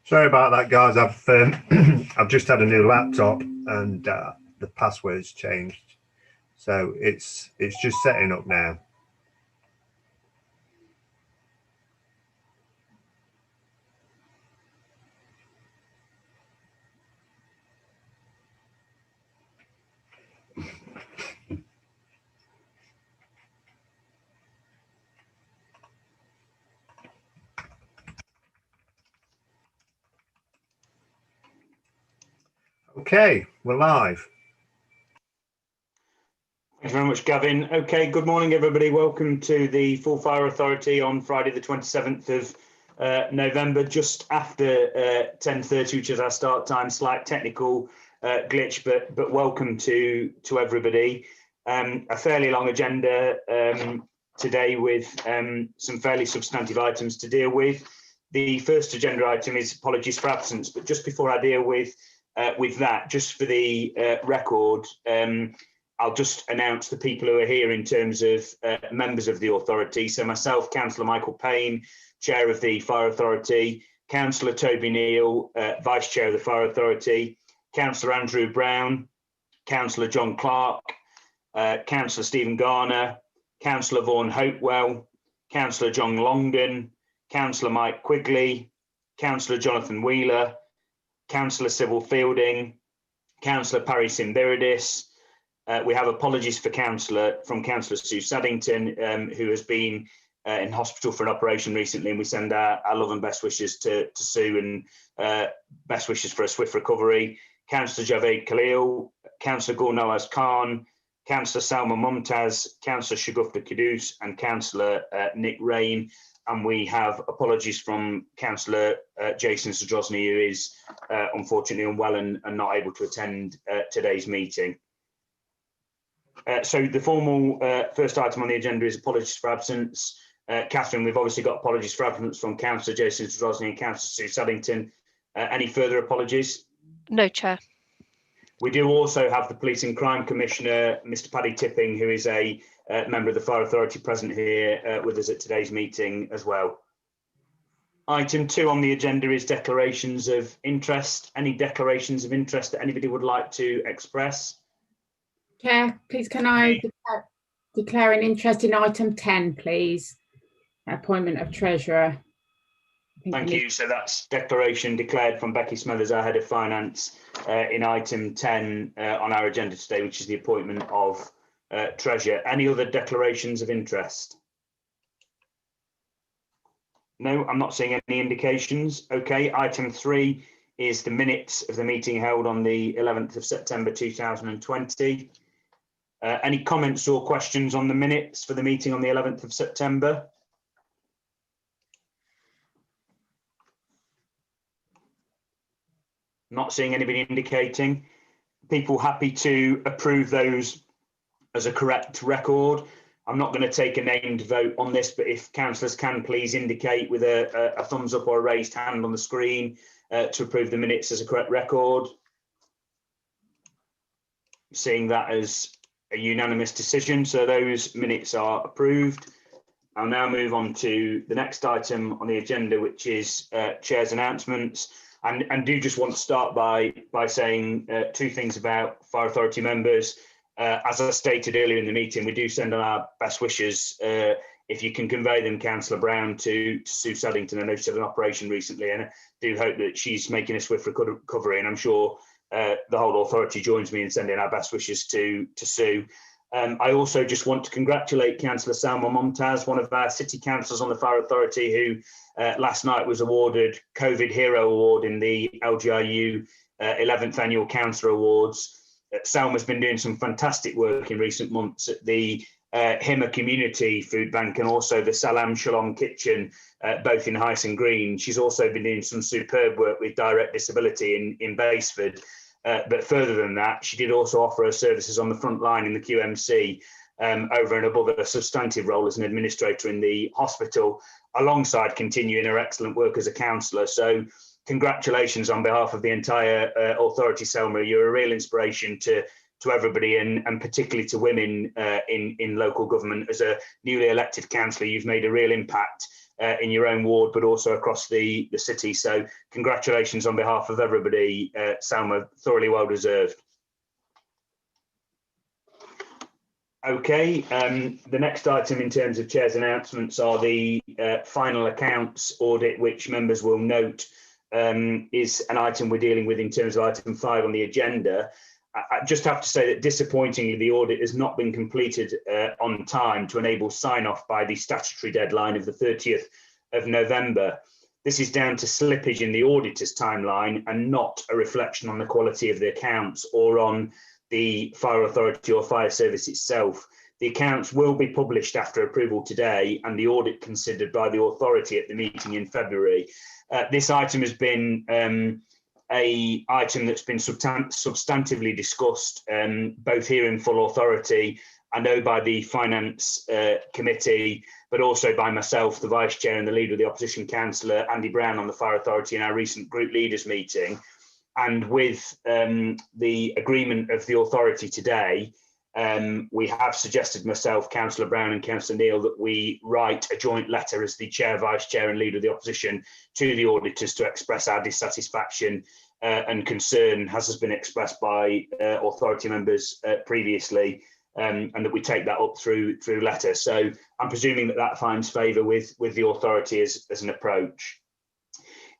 Sorry about that, guys. I've I've just had a new laptop and the password's changed, so it's just setting up now. Okay, we're live. Thanks very much, Gavin. Okay, good morning, everybody. Welcome to the Full Fire Authority on Friday, the 27th of November, just after 10:30, which is our start time. Slight technical glitch, but welcome to everybody. A fairly long agenda today with some fairly substantive items to deal with. The first agenda item is apologies for absence, but just before I deal with that, just for the record, I'll just announce the people who are here in terms of members of the authority. So myself, Councillor Michael Payne, Chair of the Fire Authority, Councillor Toby Neal, Vice Chair of the Fire Authority, Councillor Andrew Brown, Councillor John Clark, Councillor Stephen Garner, Councillor Vaughan Hopewell, Councillor John Longdon, Councillor Mike Quigley, Councillor Jonathan Wheeler, Councillor Sybil Fielding, Councillor Parry Simbiridis. We have apologies for Councillor Sue Saddington, who has been in hospital for an operation recently, and we send our love and best wishes to Sue and best wishes for a swift recovery. Councillor Javed Khalil, Councillor Gulnawaz Khan, Councillor Salma Mumtaz, Councillor Shagufta Kudus, and Councillor Nick Rain. And we have apologies from Councillor Jason Sadrosny, who is unfortunately unwell and not able to attend today's meeting. So the formal first item on the agenda is apologies for absence. Catherine, we've obviously got apologies for absence from Councillor Jason Sadrosny and Councillor Sue Saddington. Any further apologies? No, Chair. We do also have the Police and Crime Commissioner, Mr. Paddy Tipping, who is a member of the Fire Authority present here with us at today's meeting as well. Item 2 on the agenda is declarations of interest. Any declarations of interest that anybody would like to express? Chair, please can I declare an interest in item 10, please? Appointment of Treasurer. Thank you. So that's declaration declared from Becky Smothers, our Head of Finance, in item 10 on our agenda today, which is the appointment of Treasurer. Any other declarations of interest? No, I'm not seeing any indications. Okay, item 3 is the minutes of the meeting held on the 11th of September 2020. Any comments or questions on the minutes for the meeting on the 11th of September? Not seeing anybody indicating. People happy to approve those as a correct record? I'm not going to take a named vote on this, but if councillors can please indicate with a thumbs up or a raised hand on the screen to approve the minutes as a correct record. Seeing that as a unanimous decision, so those minutes are approved. I'll now move on to the next item on the agenda, which is Chair's announcements. And do just want to start by saying 2 things about Fire Authority members. As I stated earlier in the meeting, we do send on our best wishes. If you can convey them, Councillor Brown, to Sue Saddington. I know she had an operation recently, and I do hope that she's making a swift recovery. And I'm sure the whole authority joins me in sending our best wishes to Sue. I also just want to congratulate Councillor Salma Mumtaz, one of our city councillors on the Fire Authority, who last night was awarded COVID Hero Award in the LGIU 11th Annual Councillor Awards. Salma's been doing some fantastic work in recent months at the Himmer Community Food Bank and also the Salam Shalom Kitchen, both in Hyson Green. She's also been doing some superb work with direct disability in Baseford. But further than that, she did also offer her services on the front line in the QMC over and above a substantive role as an administrator in the hospital, alongside continuing her excellent work as a councillor. So congratulations on behalf of the entire authority, Selma. You're a real inspiration to everybody, and particularly to women in local government. As a newly elected councillor, you've made a real impact in your own ward, but also across the city. So congratulations on behalf of everybody, Salma, thoroughly well deserved. Okay, the next item in terms of Chair's announcements are the final accounts audit, which members will note is an item we're dealing with in terms of item 5 on the agenda. I just have to say that disappointingly, the audit has not been completed on time to enable sign-off by the statutory deadline of the 30th of November. This is down to slippage in the auditor's timeline and not a reflection on the quality of the accounts or on the fire authority or fire service itself. The accounts will be published after approval today and the audit considered by the authority at the meeting in February. This item has been a item that's been substantively discussed both here in full authority, I know by the Finance Committee, but also by myself, the Vice Chair and the Leader of the Opposition Councillor, Andy Brown, on the Fire Authority in our recent group leaders meeting. And with the agreement of the authority today, we have suggested, myself, Councillor Brown and Councillor Neil, that we write a joint letter as the Chair, Vice Chair and Leader of the Opposition to the auditors to express our dissatisfaction and concern, as has been expressed by authority members previously, and that we take that up through letter. So I'm presuming that that finds favour with the authority as an approach.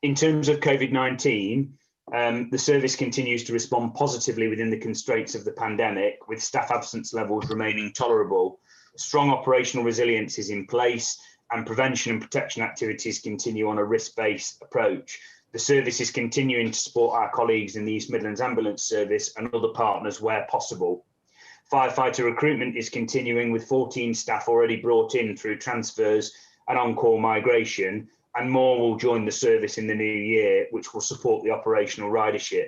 In terms of COVID-19, the service continues to respond positively within the constraints of the pandemic, with staff absence levels remaining tolerable. Strong operational resilience is in place and prevention and protection activities continue on a risk-based approach. The service is continuing to support our colleagues in the East Midlands Ambulance Service and other partners where possible. Firefighter recruitment is continuing, with 14 staff already brought in through transfers and on-call migration, and more will join the service in the new year, which will support the operational ridership.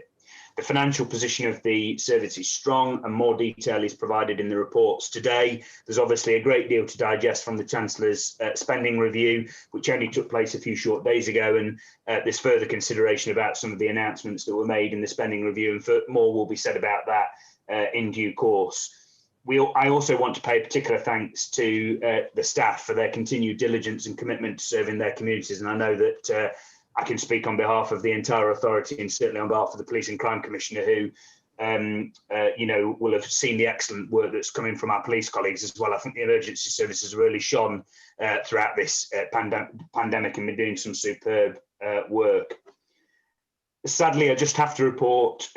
The financial position of the service is strong and more detail is provided in the reports today. There's obviously a great deal to digest from the Chancellor's spending review, which only took place a few short days ago, and there's further consideration about some of the announcements that were made in the spending review, and more will be said about that in due course. I also want to pay particular thanks to the staff for their continued diligence and commitment to serving their communities. And I know that I can speak on behalf of the entire authority and certainly on behalf of the Police and Crime Commissioner, who will have seen the excellent work that's coming from our police colleagues as well. I think the emergency services have really shone throughout this pandemic and been doing some superb work. Sadly, I just have to report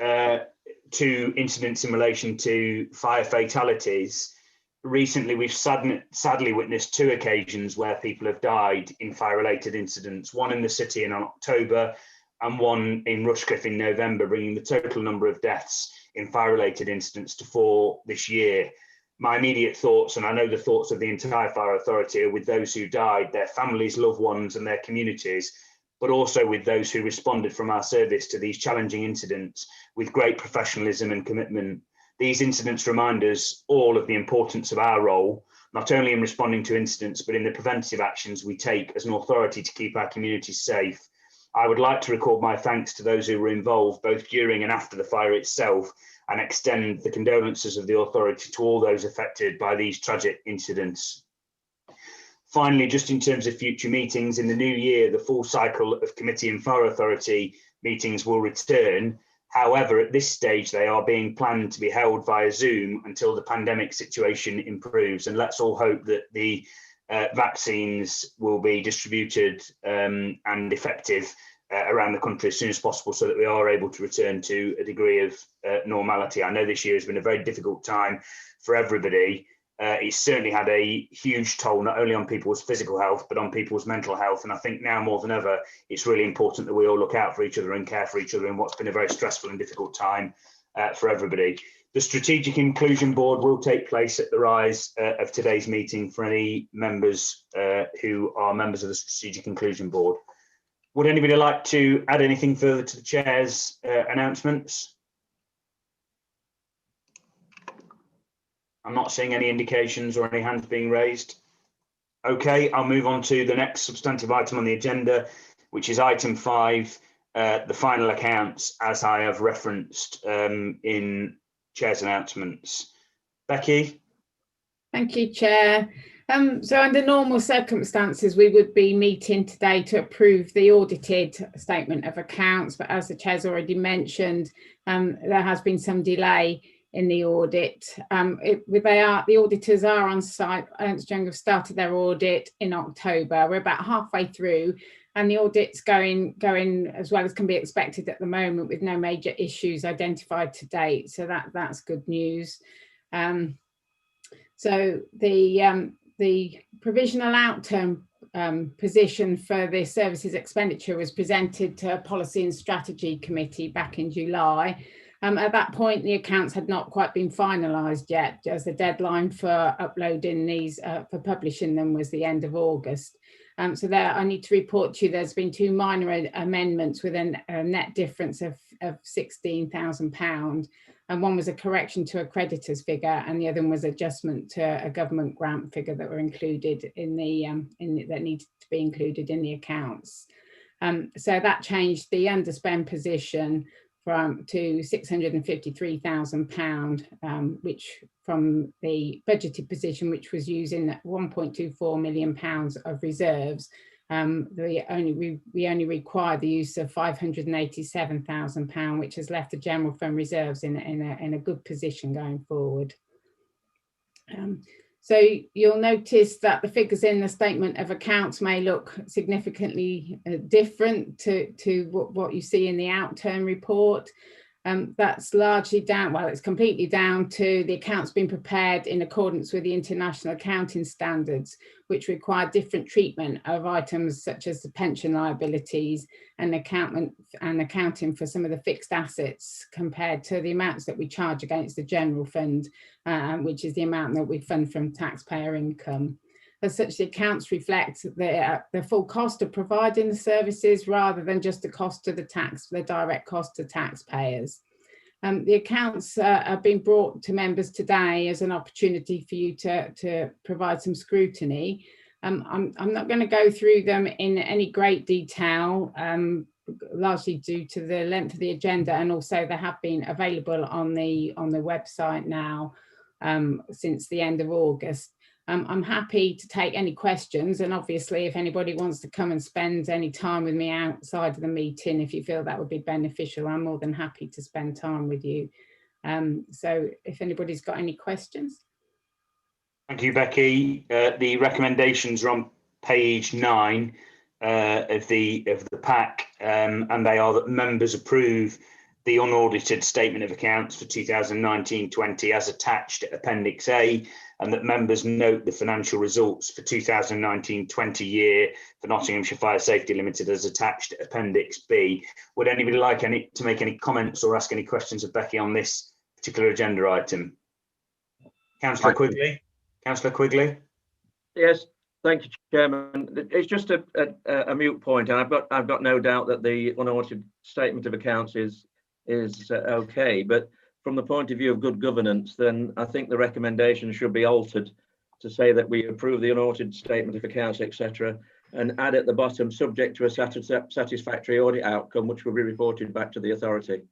2 incidents in relation to fire fatalities. Recently, we've sadly witnessed 2 occasions where people have died in fire-related incidents, one in the city in October and one in Rushcliffe in November, bringing the total number of deaths in fire-related incidents to 4 this year. My immediate thoughts, and I know the thoughts of the entire fire authority, are with those who died, their families, loved ones and their communities, but also with those who responded from our service to these challenging incidents with great professionalism and commitment. These incidents remind us all of the importance of our role, not only in responding to incidents, but in the preventative actions we take as an authority to keep our communities safe. I would like to record my thanks to those who were involved both during and after the fire itself, and extend the condolences of the authority to all those affected by these tragic incidents. Finally, just in terms of future meetings, in the new year, the full cycle of committee and fire authority meetings will return. However, at this stage, they are being planned to be held via Zoom until the pandemic situation improves. And let's all hope that the vaccines will be distributed and effective around the country as soon as possible, so that we are able to return to a degree of normality. I know this year has been a very difficult time for everybody. It's certainly had a huge toll, not only on people's physical health, but on people's mental health. And I think now more than ever, it's really important that we all look out for each other and care for each other in what's been a very stressful and difficult time for everybody. The Strategic Inclusion Board will take place at the rise of today's meeting for any members who are members of the Strategic Inclusion Board. Would anybody like to add anything further to the Chair's announcements? I'm not seeing any indications or any hands being raised. Okay, I'll move on to the next substantive item on the agenda, which is item 5, the final accounts, as I have referenced in Chair's announcements. Becky? Thank you, Chair. So under normal circumstances, we would be meeting today to approve the audited statement of accounts. But as the Chair's already mentioned, there has been some delay in the audit. The auditors are on site. Ernst & Young have started their audit in October. We're about halfway through, and the audit's going as well as can be expected at the moment, with no major issues identified to date. So that's good news. So the provisional outturn position for the services expenditure was presented to Policy and Strategy Committee back in July. At that point, the accounts had not quite been finalised yet, as the deadline for uploading these, for publishing them, was the end of August. So there, I need to report to you, there's been 2 minor amendments with a net difference of £16,000. And one was a correction to a creditor's figure, and the other one was adjustment to a government grant figure that were included in that needed to be included in the accounts. So that changed the underspend position to £653,000, which from the budgeted position, which was using £1.24 million of reserves. We only require the use of £587,000, which has left the general fund reserves in a good position going forward. So you'll notice that the figures in the statement of accounts may look significantly different to what you see in the outturn report. That's largely down, well, it's completely down to the accounts being prepared in accordance with the international accounting standards, which require different treatment of items such as the pension liabilities and accounting for some of the fixed assets compared to the amounts that we charge against the general fund, which is the amount that we fund from taxpayer income. As such, the accounts reflect the full cost of providing the services rather than just the cost to the direct cost to taxpayers. The accounts have been brought to members today as an opportunity for you to provide some scrutiny. I'm not going to go through them in any great detail, largely due to the length of the agenda, and also they have been available on the website now since the end of August. I'm happy to take any questions, and obviously if anybody wants to come and spend any time with me outside of the meeting, if you feel that would be beneficial, I'm more than happy to spend time with you. So if anybody's got any questions. Thank you, Becky. The recommendations are on page 9 of the pack, and they are that members approve the unaudited statement of accounts for 2019-20 as attached at Appendix A, and that members note the financial results for 2019-20 year for Nottinghamshire Fire Safety Limited as attached at Appendix B. Would anybody like to make any comments or ask any questions of Becky on this particular agenda item? Councillor Quigley. Councillor Quigley. Yes, thank you, Chairman. It's just a moot point, and I've got no doubt that the unaudited statement of accounts is okay, but from the point of view of good governance, then I think the recommendation should be altered to say that we approve the unaudited statement of accounts, etc., and add at the bottom, subject to a satisfactory audit outcome, which will be reported back to the authority.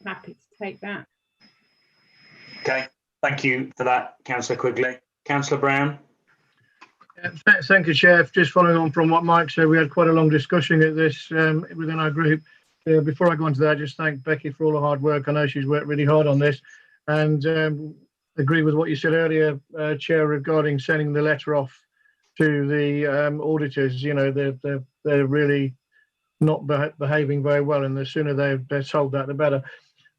Happy to take that. Okay, thank you for that, Councillor Quigley. Councillor Brown. Thank you, Chair. Just following on from what Mike said, we had quite a long discussion at this within our group. Before I go into that, I just thank Becky for all the hard work. I know she's worked really hard on this, and agree with what you said earlier, Chair, regarding sending the letter off to the auditors. You know, they're really not behaving very well, and the sooner they're told that, the better.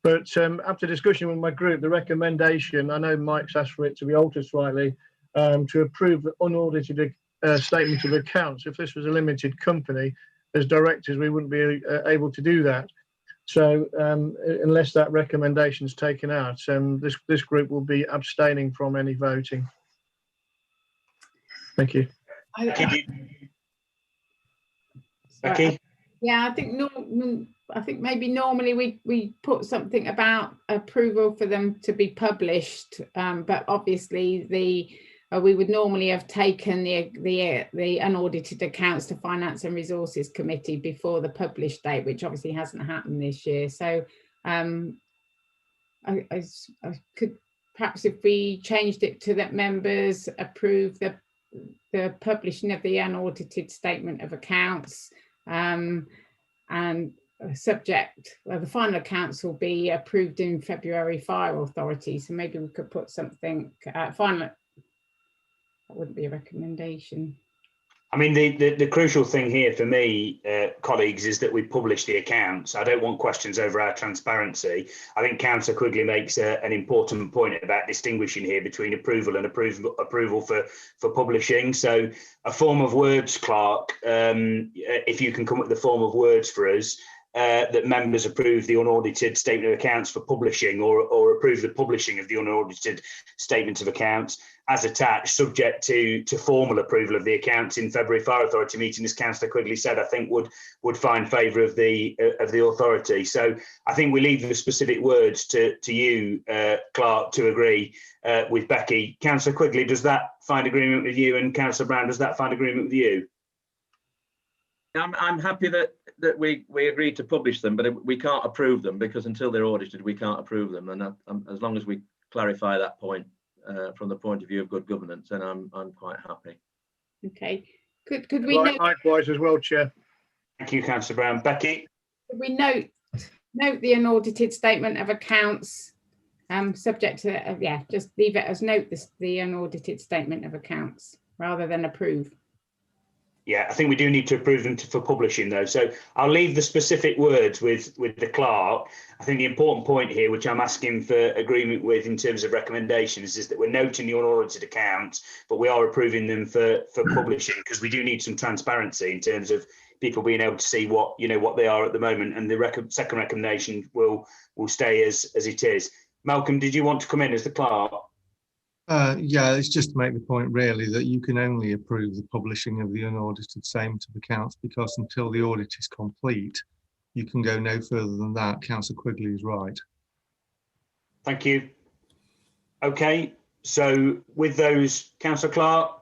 But after discussion with my group, the recommendation, I know Mike's asked for it to be altered slightly, to approve the unaudited statement of accounts. If this was a limited company, as directors, we wouldn't be able to do that. So unless that recommendation is taken out, this group will be abstaining from any voting. Thank you. Becky? Yeah, I think maybe normally we put something about approval for them to be published, but obviously we would normally have taken the unaudited accounts to Finance and Resources Committee before the published date, which obviously hasn't happened this year. So I could perhaps if we changed it to that members approve the publishing of the unaudited statement of accounts, and subject, well, the final accounts will be approved in February fire authority. So maybe we could put something final. That wouldn't be a recommendation. I mean, the crucial thing here for me, colleagues, is that we publish the accounts. I don't want questions over our transparency. I think Councillor Quigley makes an important point about distinguishing here between approval and approval for publishing. So a form of words, Clerk, if you can come up with the form of words for us, that members approve the unaudited statement of accounts for publishing, or approve the publishing of the unaudited statement of accounts as attached, subject to formal approval of the accounts in February Fire Authority meeting, as Councillor Quigley said, I think would find favour of the authority. So I think we leave the specific words to you, Clerk, to agree with Becky. Councillor Quigley, does that find agreement with you? And Councillor Brown, does that find agreement with you? I'm happy that we agreed to publish them, but we can't approve them, because until they're audited, we can't approve them. And as long as we clarify that point from the point of view of good governance, then I'm quite happy. Okay. Could we note, Likewise as well, Chair. Thank you, Councillor Brown. Becky? could we note the unaudited statement of accounts, subject to just leave it as note the unaudited statement of accounts rather than approve. Yeah, I think we do need to approve them for publishing though. So I'll leave the specific words with the clerk. I think the important point here, which I'm asking for agreement with in terms of recommendations, is that we're noting the unaudited accounts, but we are approving them for publishing, because we do need some transparency in terms of people being able to see what they are at the moment. And the second recommendation will stay as it is. Malcolm, did you want to come in as the clerk? Yeah, it's just to make the point really that you can only approve the publishing of the unaudited statement of accounts, because until the audit is complete, you can go no further than that. Councillor Quigley is right. Thank you. Okay, so with those, Councillor Clark?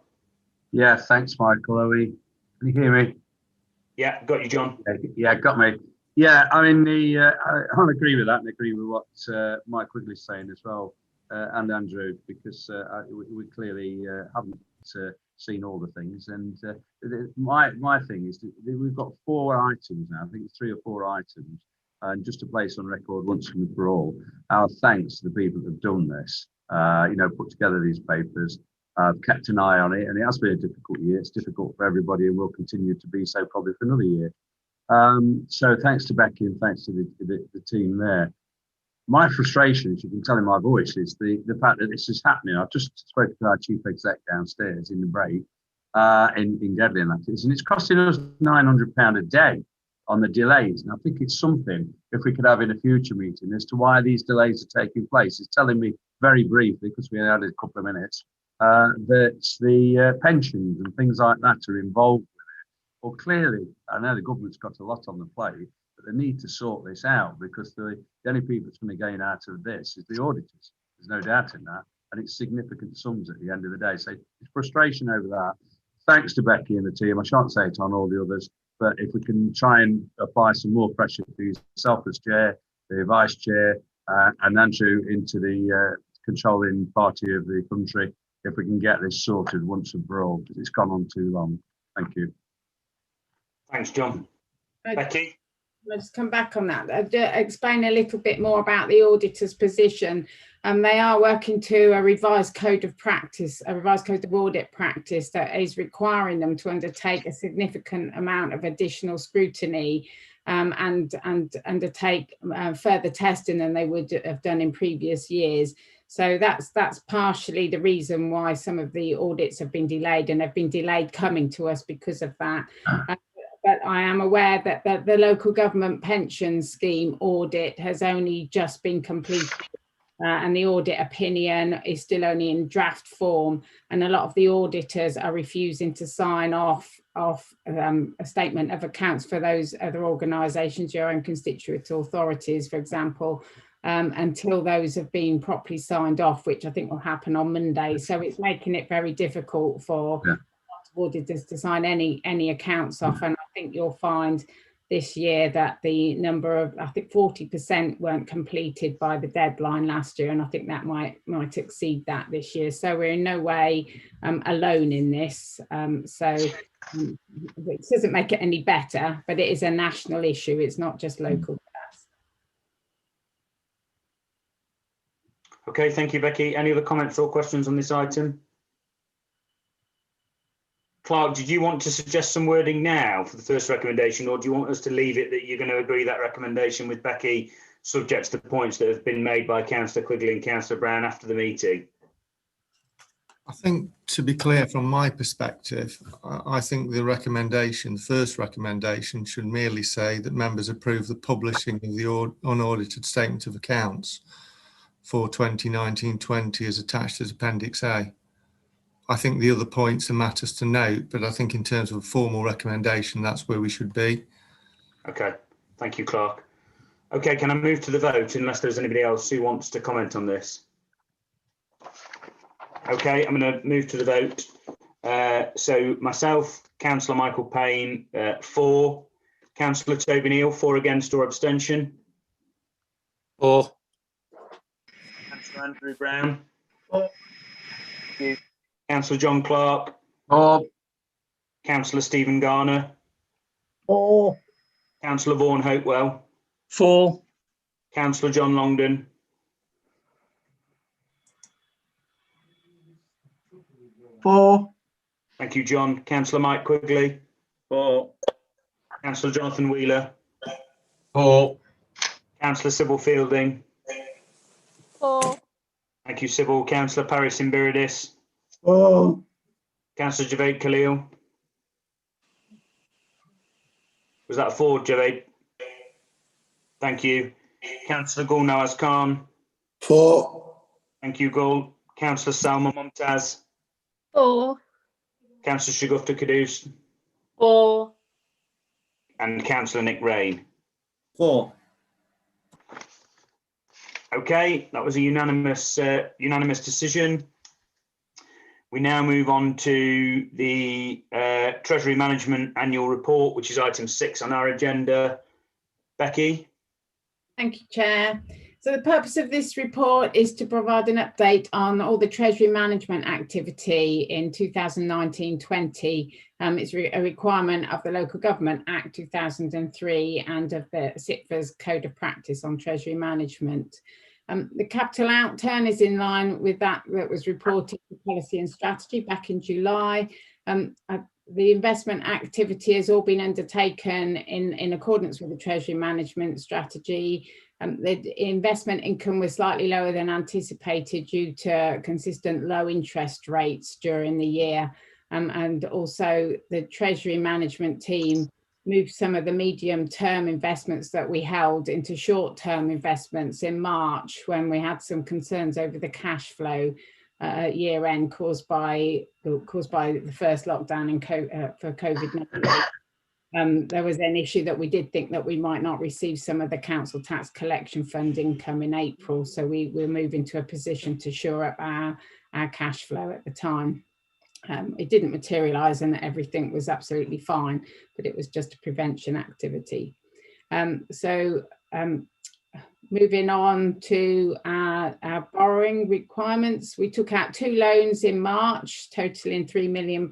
Yeah, thanks, Michael. Can you hear me? Yeah, got you, John. Yeah, got me. Yeah, I mean, I'll agree with that, and agree with what Mike Quigley's saying as well. And Andrew, because we clearly haven't seen all the things. And my thing is that we've got 4 items now. I think it's 3 or 4 items. And just to place on record once and for all, our thanks to the people that have done this. Put together these papers, kept an eye on it, and it has been a difficult year. It's difficult for everybody, and will continue to be so probably for another year. So thanks to Becky and thanks to the team there. My frustration, as you can tell in my voice, is the fact that this is happening. I've just spoken to our chief exec downstairs in the break in Gedley, and it's costing us £900 a day on the delays. And I think it's something, if we could have in a future meeting, as to why these delays are taking place. It's telling me very briefly, because we had a couple of minutes, that the pensions and things like that are involved with it. Well, clearly, I know the government's got a lot on the plate, but they need to sort this out, because the only people that's going to gain out of this is the auditors. There's no doubt in that. And it's significant sums at the end of the day. So it's frustration over that. Thanks to Becky and the team. I shan't say it on all the others, but if we can try and apply some more pressure to yourself as chair, the vice chair, and Andrew into the controlling party of the country, if we can get this sorted once and for all, because it's gone on too long. Thank you. Thanks, John. Becky? I'll just come back on that. Explain a little bit more about the auditor's position. They are working to a revised code of practice, a revised code of audit practice that is requiring them to undertake a significant amount of additional scrutiny and undertake further testing than they would have done in previous years. So that's partially the reason why some of the audits have been delayed, and have been delayed coming to us because of that. But I am aware that the local government pension scheme audit has only just been completed, and the audit opinion is still only in draft form, and a lot of the auditors are refusing to sign off a statement of accounts for those other organisations, your own constituent authorities, for example, until those have been properly signed off, which I think will happen on Monday. So it's making it very difficult for auditors to sign any accounts off, and I think you'll find this year that the number of, I think 40% weren't completed by the deadline last year, and I think that might exceed that this year. So we're in no way alone in this. It doesn't make it any better, but it is a national issue. It's not just local. Okay, thank you, Becky. Any other comments or questions on this item? Clark, did you want to suggest some wording now for the first recommendation, or do you want us to leave it that you're going to agree that recommendation with Becky, subject to the points that have been made by Councillor Quigley and Councillor Brown after the meeting? I think, to be clear from my perspective, I think the recommendation, first recommendation, should merely say that members approve the publishing of the unaudited statement of accounts for 2019-20 as attached as Appendix A. I think the other points are matters to note, but I think in terms of a formal recommendation, that's where we should be. Okay, thank you, Clark. Okay, can I move to the vote unless there's anybody else who wants to comment on this? Okay, I'm going to move to the vote. So myself, Councillor Michael Payne, for. Councillor Toby Neal, for, against or abstention? For. Councillor Andrew Brown? For. Thank you. Councillor John Clark? For. Councillor Stephen Garner? For. Councillor Vaughan Hopewell? For. Councillor John Longden? For. Thank you, John. Councillor Mike Quigley? For. Councillor Jonathan Wheeler? For. Councillor Sybil Fielding? For. Thank you, Sybil. Councillor Paris Imbiridis? For. Councillor Javed Khalil? Was that a for, Javed? Thank you. Councillor Gul Nawaz Khan? For. Thank you, Gul. Councillor Salma Mumtaz? For. Councillor Shagufta Kadus? For. And Councillor Nick Rain? For. Okay, that was a unanimous decision. We now move on to the Treasury Management Annual Report, which is item 6 on our agenda. Becky? Thank you, Chair. So the purpose of this report is to provide an update on all the Treasury management activity in 2019-20. It's a requirement of the Local Government Act 2003 and of the SITFA's Code of Practice on Treasury Management. The capital outturn is in line with that was reported for policy and strategy back in July. The investment activity has all been undertaken in accordance with the Treasury management strategy. The investment income was slightly lower than anticipated due to consistent low interest rates during the year. And also the Treasury management team moved some of the medium-term investments that we held into short-term investments in March, when we had some concerns over the cash flow at year end caused by the first lockdown for COVID-19. There was an issue that we did think that we might not receive some of the council tax collection fund income in April, so we were moving to a position to shore up our cash flow at the time. It didn't materialise and everything was absolutely fine, but it was just a prevention activity. Moving on to our borrowing requirements, we took out 2 loans in March, totaling £3 million.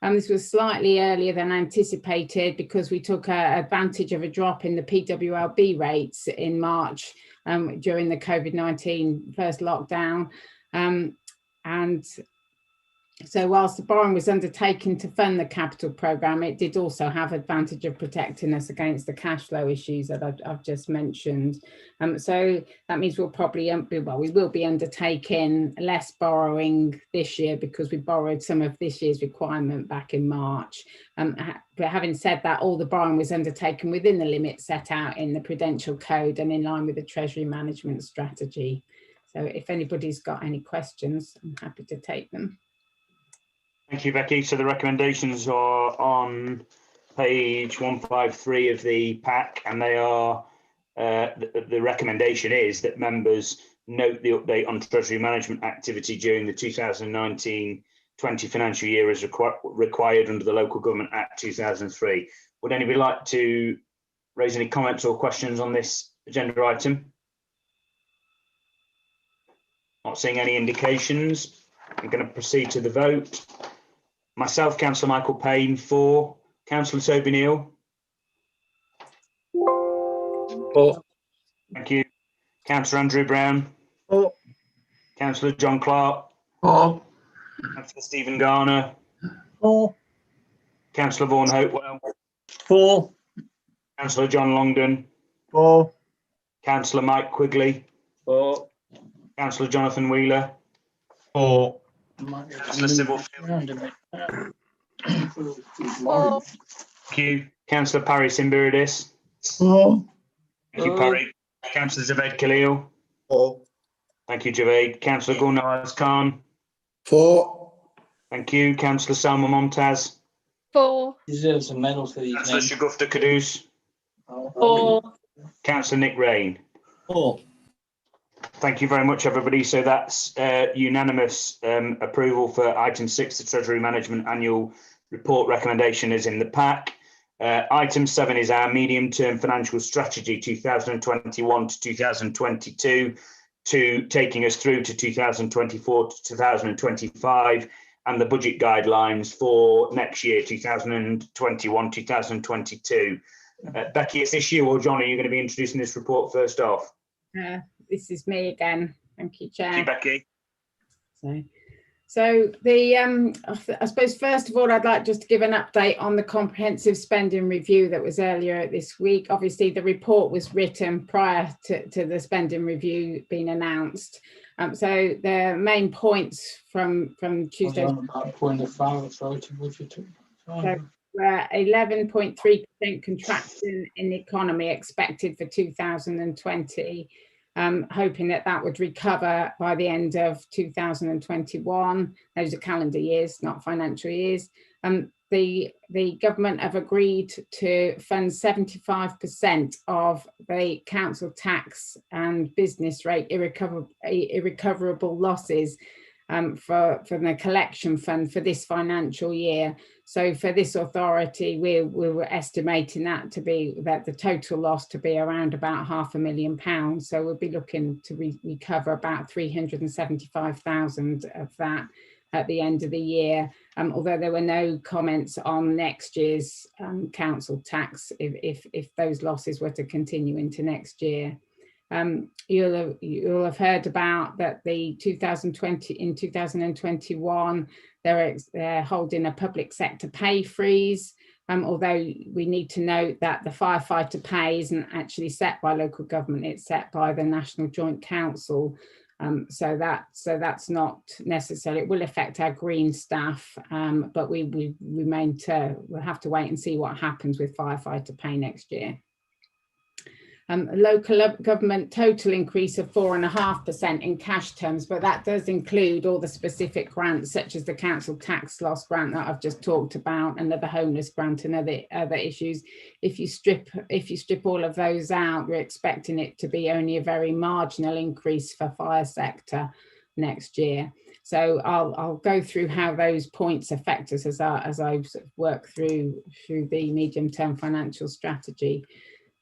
This was slightly earlier than anticipated because we took advantage of a drop in the PWLB rates in March during the COVID-19 first lockdown. So whilst the borrowing was undertaken to fund the capital programme, it did also have advantage of protecting us against the cash flow issues that I've just mentioned. So that means we'll probably, we will be undertaking less borrowing this year because we borrowed some of this year's requirement back in March. But having said that, all the borrowing was undertaken within the limits set out in the Prudential Code and in line with the Treasury management strategy. So if anybody's got any questions, I'm happy to take them. Thank you, Becky. So the recommendations are on page 153 of the pack, and they are, the recommendation is that members note the update on Treasury management activity during the 2019-20 financial year as required under the Local Government Act 2003. Would anybody like to raise any comments or questions on this agenda item? Not seeing any indications. I'm going to proceed to the vote. Myself, Councillor Michael Payne, for. Councillor Toby Neal. For. Thank you. Councillor Andrew Brown. For. Councillor John Clark. For. Councillor Stephen Garner. For. Councillor Vaughan Hopewell. For. Councillor John Longdon. For. Councillor Mike Quigley. For. Councillor Jonathan Wheeler. For. Councillor Sybil Field. For. Thank you. Councillor Parry Simbiridis. For. Thank you, Parry. Councillor Javed Khalil. For. Thank you, Javed. Councillor Gulnaz Khan. For. Thank you. Councillor Salma Momtaz. For. Deserves a medal for these Councillor men. Shagufta Kadus. For. Councillor Nick Rain. For. Thank you very much, everybody. So that's unanimous approval for item 6, the Treasury Management Annual Report recommendation is in the pack. Item 7 is our medium-term financial strategy 2021 to 2022, taking us through to 2024 to 2025, and the budget guidelines for next year, 2021-2022. Becky, is this you or John? Are you going to be introducing this report first off? This is me again. Thank you, Chair. Thank you, Becky. So I suppose first of all, I'd like just to give an update on the comprehensive spending review that was earlier this week. Obviously, the report was written prior to the spending review being announced. So the main points from Tuesday. Point of fire authority budget. So we're 11.3% contraction in the economy expected for 2020. Hoping that would recover by the end of 2021. Those are calendar years, not financial years. The government have agreed to fund 75% of the council tax and business rate irrecoverable losses for the collection fund for this financial year. So for this authority, we were estimating that the total loss to be around about £500,000. So we'll be looking to recover about 375,000 of that at the end of the year. Although there were no comments on next year's council tax if those losses were to continue into next year. You'll have heard about that in 2021 they're holding a public sector pay freeze, although we need to note that the firefighter pay isn't actually set by local government, it's set by the National Joint Council. So that's not necessary. It will affect our green staff, but we'll have to wait and see what happens with firefighter pay next year. Local government total increase of 4.5% in cash terms, but that does include all the specific grants such as the council tax loss grant that I've just talked about, and the homeless grant and other issues. If you strip all of those out, we're expecting it to be only a very marginal increase for fire sector next year. So I'll go through how those points affect us as I sort of work through the medium-term financial strategy.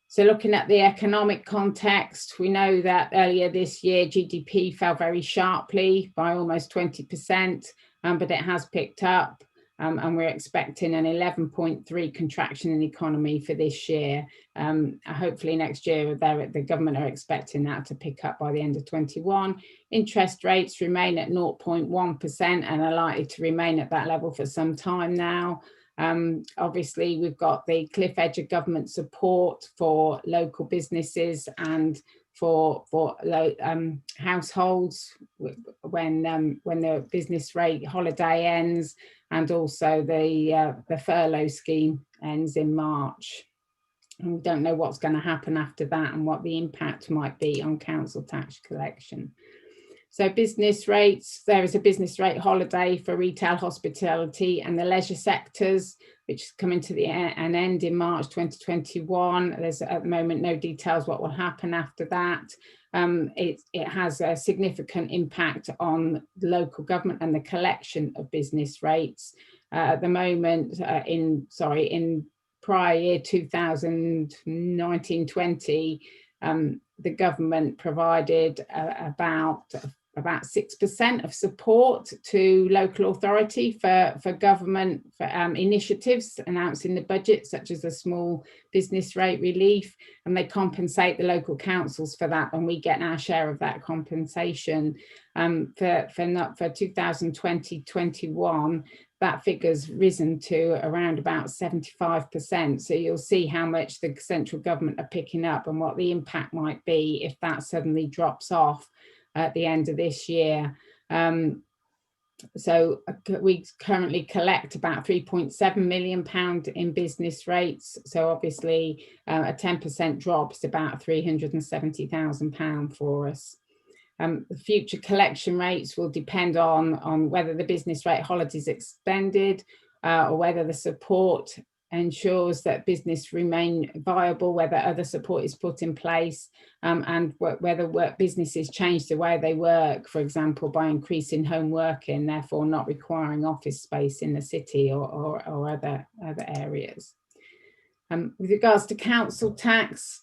So looking at the economic context, we know that earlier this year, GDP fell very sharply by almost 20%, but it has picked up, and we're expecting an 11.3% contraction in the economy for this year. Hopefully next year, the government are expecting that to pick up by the end of 21. Interest rates remain at 0.1% and are likely to remain at that level for some time now. Obviously, we've got the cliff edge of government support for local businesses and for households when the business rate holiday ends, and also the furlough scheme ends in March. And we don't know what's going to happen after that and what the impact might be on council tax collection. So business rates, there is a business rate holiday for retail, hospitality and the leisure sectors, which is coming to an end in March 2021. There's at the moment no details what will happen after that. It has a significant impact on local government and the collection of business rates. At the moment, in prior year 2019-20, the government provided about 6% of support to local authority for government initiatives announced in the budget, such as a small business rate relief, and they compensate the local councils for that, and we get our share of that compensation. For 2020-21, that figure's risen to around about 75%. So you'll see how much the central government are picking up and what the impact might be if that suddenly drops off at the end of this year. So we currently collect about £3.7 million in business rates. So obviously a 10% drop is about £370,000 for us. The future collection rates will depend on whether the business rate holiday is extended or whether the support ensures that business remain viable, whether other support is put in place, and whether businesses change the way they work, for example, by increasing home working, therefore not requiring office space in the city or other areas. With regards to council tax,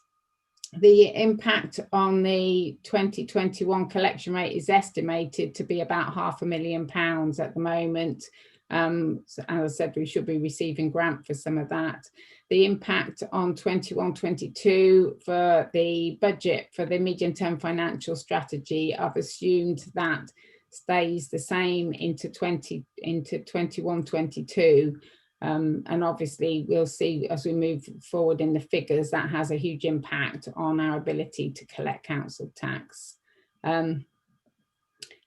the impact on the 2021 collection rate is estimated to be about £500,000 at the moment. So as I said, we should be receiving grant for some of that. The impact on 21-22 for the budget for the medium-term financial strategy, I've assumed that stays the same into 21-22. And obviously we'll see as we move forward in the figures, that has a huge impact on our ability to collect council tax.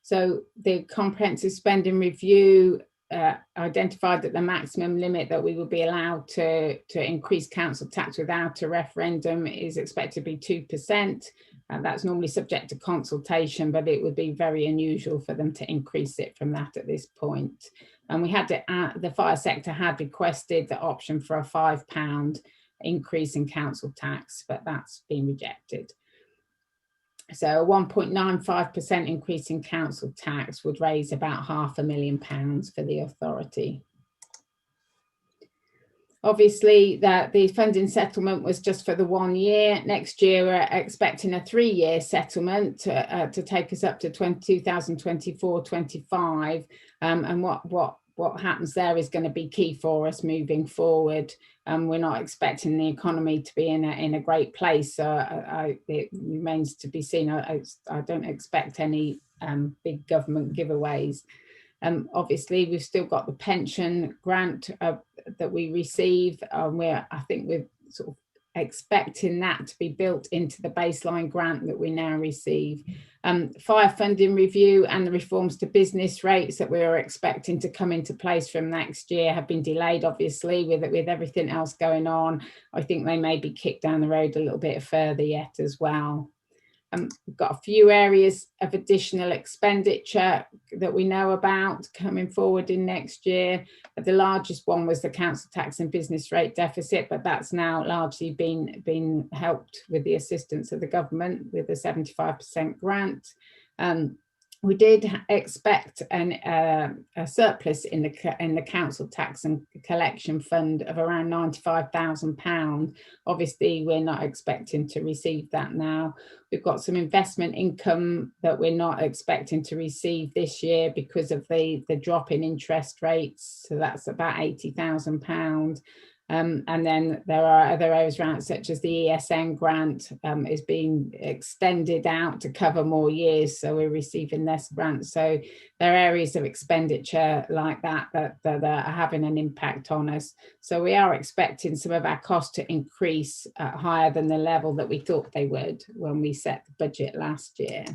So the comprehensive spending review identified that the maximum limit that we will be allowed to increase council tax without a referendum is expected to be 2%. That's normally subject to consultation, but it would be very unusual for them to increase it from that at this point. And we had the fire sector had requested the option for a £5 increase in council tax, but that's been rejected. So a 1.95% increase in council tax would raise about £500,000 for the authority. Obviously, the funding settlement was just for the 1 year. Next year, we're expecting a 3-year settlement to take us up to 2024-25. And what happens there is going to be key for us moving forward. We're not expecting the economy to be in a great place. It remains to be seen. I don't expect any big government giveaways. Obviously, we've still got the pension grant that we receive. I think we're sort of expecting that to be built into the baseline grant that we now receive. Fire funding review and the reforms to business rates that we are expecting to come into place from next year have been delayed, obviously, with everything else going on. I think they may be kicked down the road a little bit further yet as well. We've got a few areas of additional expenditure that we know about coming forward in next year. The largest one was the council tax and business rate deficit, but that's now largely been helped with the assistance of the government with a 75% grant. We did expect a surplus in the council tax and collection fund of around £95,000. Obviously, we're not expecting to receive that now. We've got some investment income that we're not expecting to receive this year because of the drop in interest rates. So that's about £80,000. And then there are other areas around, such as the ESN grant is being extended out to cover more years, so we're receiving less grants. So there are areas of expenditure like that are having an impact on us. So we are expecting some of our costs to increase higher than the level that we thought they would when we set the budget last year.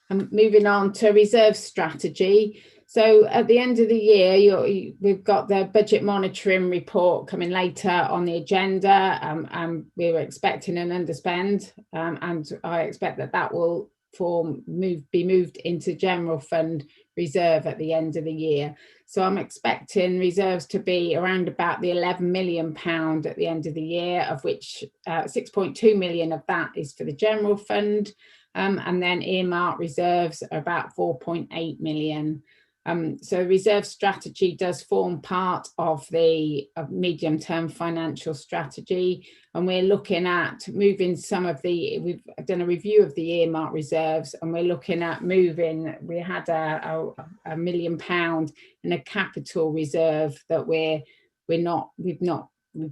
Moving on to reserve strategy. So at the end of the year, we've got the budget monitoring report coming later on the agenda, and we were expecting an underspend, and I expect that will be moved into general fund reserve at the end of the year. So I'm expecting reserves to be around about the £11 million at the end of the year, of which 6.2 million of that is for the general fund, and then earmark reserves are about 4.8 million. So reserve strategy does form part of the medium-term financial strategy, and we're looking at moving some of the, we've done a review of the earmark reserves, and we're looking at moving, we had a £1 million in a capital reserve that we've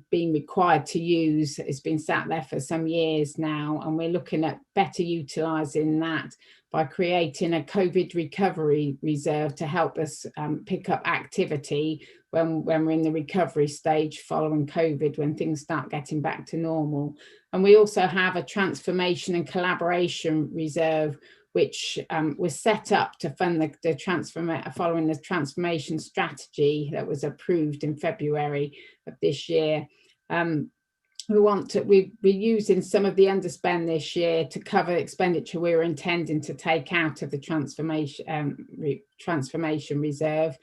been required to use. It's been sat there for some years now, and we're looking at better utilising that by creating a COVID recovery reserve to help us pick up activity when we're in the recovery stage following COVID, when things start getting back to normal. And we also have a transformation and collaboration reserve, which was set up to fund following the transformation strategy that was approved in February of this year. We're using some of the underspend this year to cover expenditure we were intending to take out of the transformation reserve.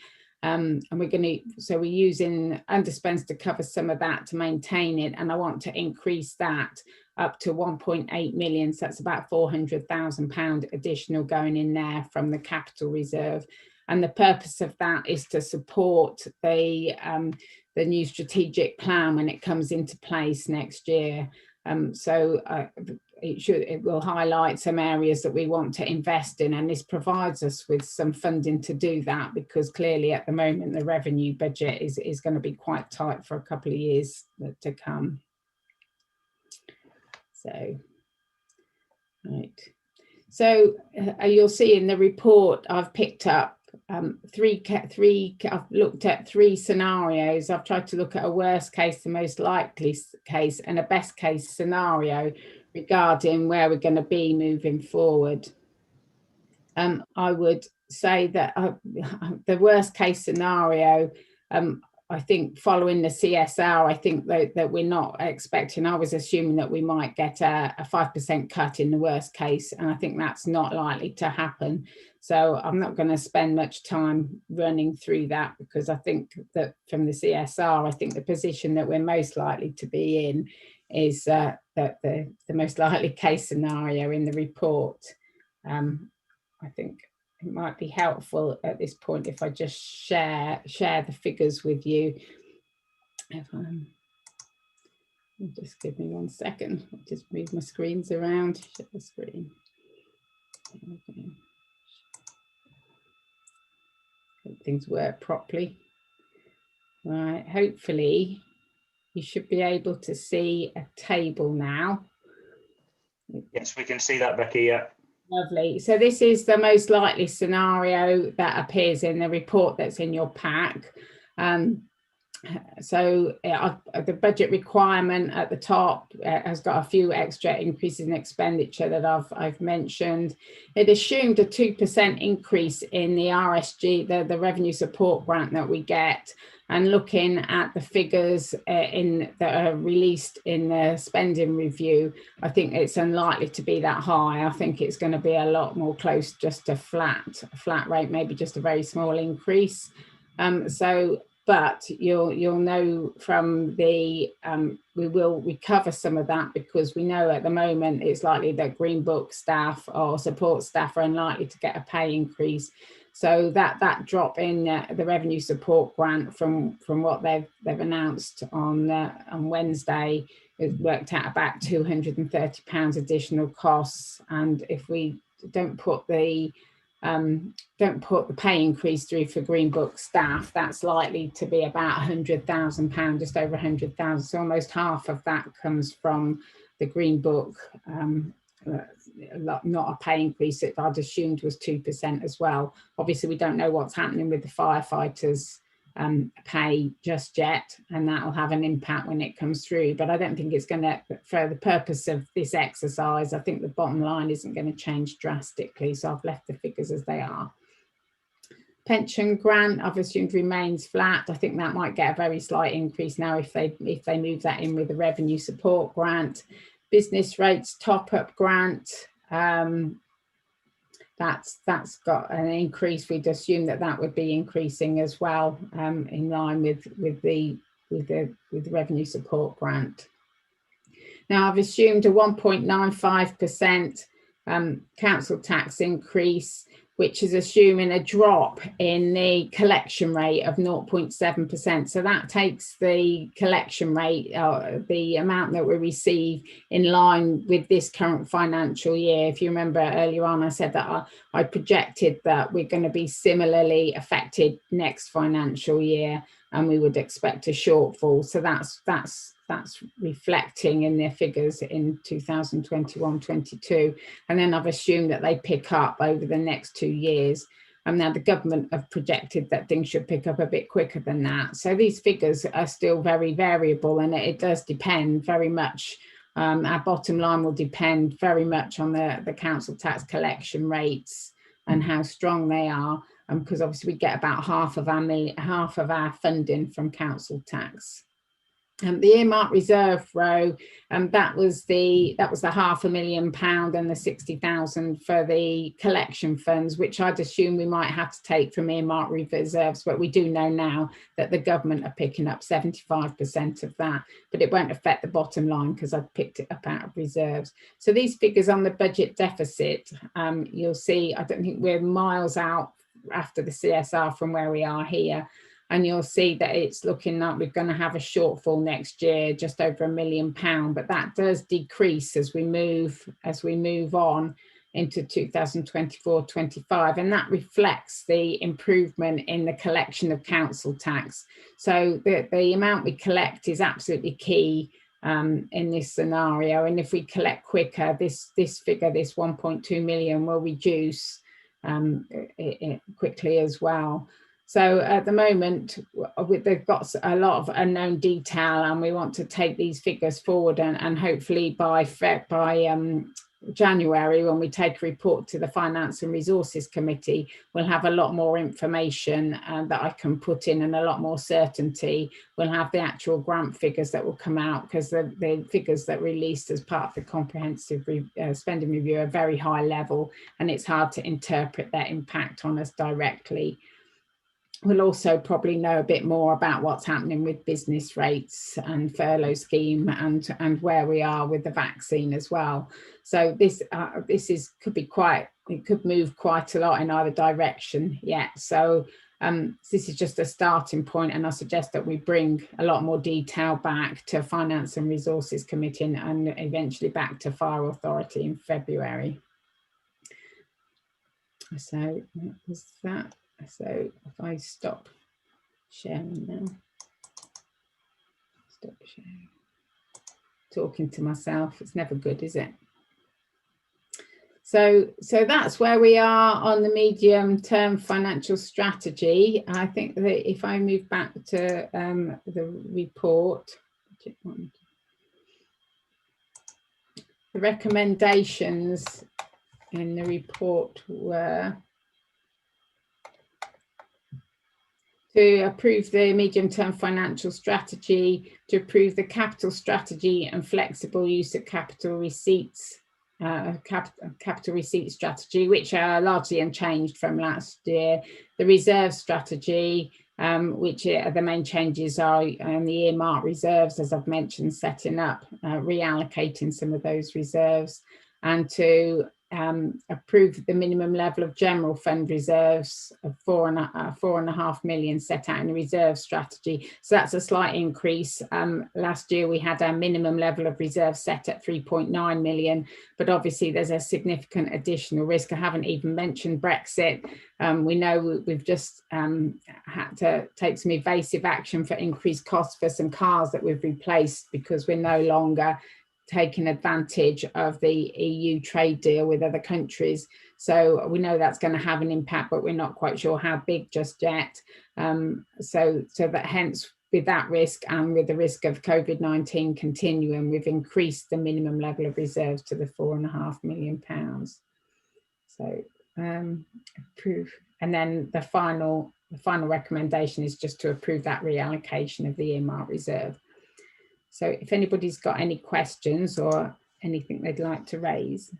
And we're using underspends to cover some of that to maintain it. And I want to increase that up to 1.8 million. So that's about £400,000 additional going in there from the capital reserve. And the purpose of that is to support the new strategic plan when it comes into place next year. It will highlight some areas that we want to invest in, and this provides us with some funding to do that, because clearly at the moment the revenue budget is going to be quite tight for a couple of years to come. So, right. So you'll see in the report I've picked up I've looked at 3 scenarios. I've tried to look at a worst case, the most likely case, and a best case scenario regarding where we're going to be moving forward. I would say that the worst case scenario, I think following the CSR, I think that we're not expecting, I was assuming that we might get a 5% cut in the worst case, and I think that's not likely to happen. So I'm not going to spend much time running through that, because I think that from the CSR, I think the position that we're most likely to be in is that the most likely case scenario in the report. I think it might be helpful at this point if I just share the figures with you. Just give me 1 second. I'll just move my screens around. Share the screen. Okay. Hope things work properly. Right. Hopefully, you should be able to see a table now. Yes, we can see that, Becky. Yeah. Lovely. So this is the most likely scenario that appears in the report that's in your pack. The budget requirement at the top has got a few extra increases in expenditure that I've mentioned. It assumed a 2% increase in the RSG, the revenue support grant that we get. And looking at the figures that are released in the spending review, I think it's unlikely to be that high. I think it's going to be a lot more close just to flat rate, maybe just a very small increase. But you'll know from the, we will recover some of that, because we know at the moment it's likely that Green Book staff or support staff are unlikely to get a pay increase. So that drop in the revenue support grant from what they've announced on Wednesday, it worked out about £230 additional costs. And if we don't put the pay increase through for Green Book staff, that's likely to be about £100,000, just over 100,000. So almost half of that comes from the Green Book, not a pay increase that I'd assumed was 2% as well. Obviously, we don't know what's happening with the firefighters' pay just yet, and that will have an impact when it comes through. But I don't think it's going to, for the purpose of this exercise, I think the bottom line isn't going to change drastically. So I've left the figures as they are. Pension grant, I've assumed remains flat. I think that might get a very slight increase now if they move that in with the revenue support grant. Business rates top-up grant, that's got an increase. We'd assume that would be increasing as well, in line with the revenue support grant. Now I've assumed a 1.95% council tax increase. which is assuming a drop in the collection rate of 0.7%. So that takes the collection rate, the amount that we receive, in line with this current financial year. If you remember earlier on, I said that I projected that we're going to be similarly affected next financial year, and we would expect a shortfall. So that's reflecting in their figures in 2021-22, and then I've assumed that they pick up over the next 2 years. And now the government have projected that things should pick up a bit quicker than that. So these figures are still very variable, and it does depend very much. Our bottom line will depend very much on the council tax collection rates and how strong they are, because obviously we get about half of our funding from council tax. The earmark reserve row, that was the £500,000 and the 60,000 for the collection funds, which I'd assume we might have to take from earmark reserves, but we do know now that the government are picking up 75% of that, but it won't affect the bottom line because I've picked it up out of reserves. So these figures on the budget deficit, you'll see, I don't think we're miles out after the CSR from where we are here. And you'll see that it's looking like we're going to have a shortfall next year, just over £1 million. But that does decrease as we move on into 2024-25, and that reflects the improvement in the collection of council tax. So the amount we collect is absolutely key in this scenario. And if we collect quicker, this figure, this 1.2 million, will reduce quickly as well. So at the moment, they've got a lot of unknown detail, and we want to take these figures forward, and hopefully by January, when we take a report to the Finance and Resources Committee, we'll have a lot more information that I can put in, and a lot more certainty. We'll have the actual grant figures that will come out, because the figures that released as part of the comprehensive spending review are very high level, and it's hard to interpret their impact on us directly. We'll also probably know a bit more about what's happening with business rates and furlough scheme, and where we are with the vaccine as well. So this could move quite a lot in either direction yet. So this is just a starting point, and I suggest that we bring a lot more detail back to Finance and Resources Committee, and eventually back to Fire Authority in February. So that was that. So if I stop sharing now, stop sharing, talking to myself, it's never good, is it? So that's where we are on the medium-term financial strategy. I think that if I move back to the report, the recommendations in the report were to approve the medium-term financial strategy, to approve the capital strategy and flexible use of capital receipts, capital receipt strategy, which are largely unchanged from last year. The reserve strategy, which the main changes are the earmark reserves, as I've mentioned, setting up, reallocating some of those reserves, and to approve the minimum level of general fund reserves of 4.5 million set out in the reserve strategy. So that's a slight increase. Last year we had our minimum level of reserve set at 3.9 million, but obviously there's a significant additional risk. I haven't even mentioned Brexit. We know we've just had to take some evasive action for increased costs for some cars that we've replaced, because we're no longer taking advantage of the EU trade deal with other countries. So we know that's going to have an impact, but we're not quite sure how big just yet. So that hence, with that risk and with the risk of COVID-19 continuing, we've increased the minimum level of reserves to the £4.5 million. So approve. And then the final recommendation is just to approve that reallocation of the earmark reserve. So if anybody's got any questions or anything they'd like to raise.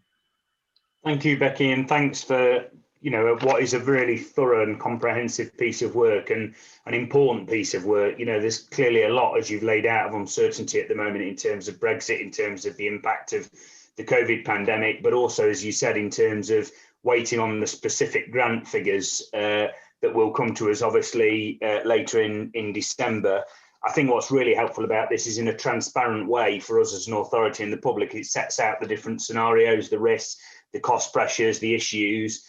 Thank you, Becky, and thanks for what is a really thorough and comprehensive piece of work, and an important piece of work. There's clearly a lot, as you've laid out, of uncertainty at the moment in terms of Brexit, in terms of the impact of the COVID pandemic, but also, as you said, in terms of waiting on the specific grant figures that will come to us obviously later in December. I think what's really helpful about this is in a transparent way for us as an authority and the public, it sets out the different scenarios, the risks, the cost pressures, the issues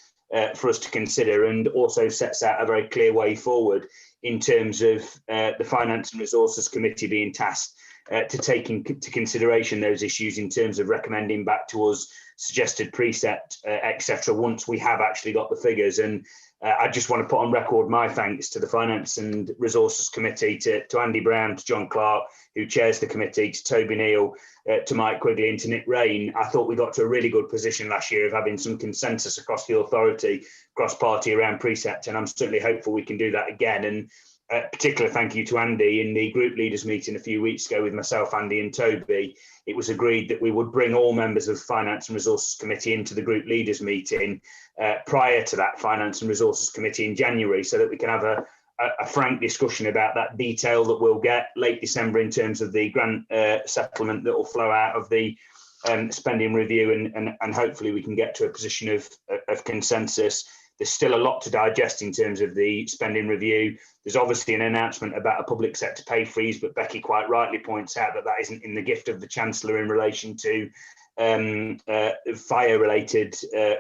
for us to consider, and also sets out a very clear way forward in terms of the Finance and Resources Committee being tasked to take into consideration those issues in terms of recommending back to us suggested precept, etc. once we have actually got the figures. And I just want to put on record my thanks to the Finance and Resources Committee, to Andy Brown, to John Clark, who chairs the committee, to Toby Neal, to Mike Quigley and to Nick Rain. I thought we got to a really good position last year of having some consensus across the authority, cross-party around precept, and I'm certainly hopeful we can do that again. And particular thank you to Andy. In the group leaders meeting a few weeks ago with myself, Andy and Toby, it was agreed that we would bring all members of the Finance and Resources Committee into the group leaders meeting prior to that Finance and Resources Committee in January, so that we can have a frank discussion about that detail that we'll get late December in terms of the grant settlement that will flow out of the spending review, and hopefully we can get to a position of consensus. There's still a lot to digest in terms of the spending review. There's obviously an announcement about a public sector pay freeze, but Becky quite rightly points out that that isn't in the gift of the Chancellor in relation to fire-related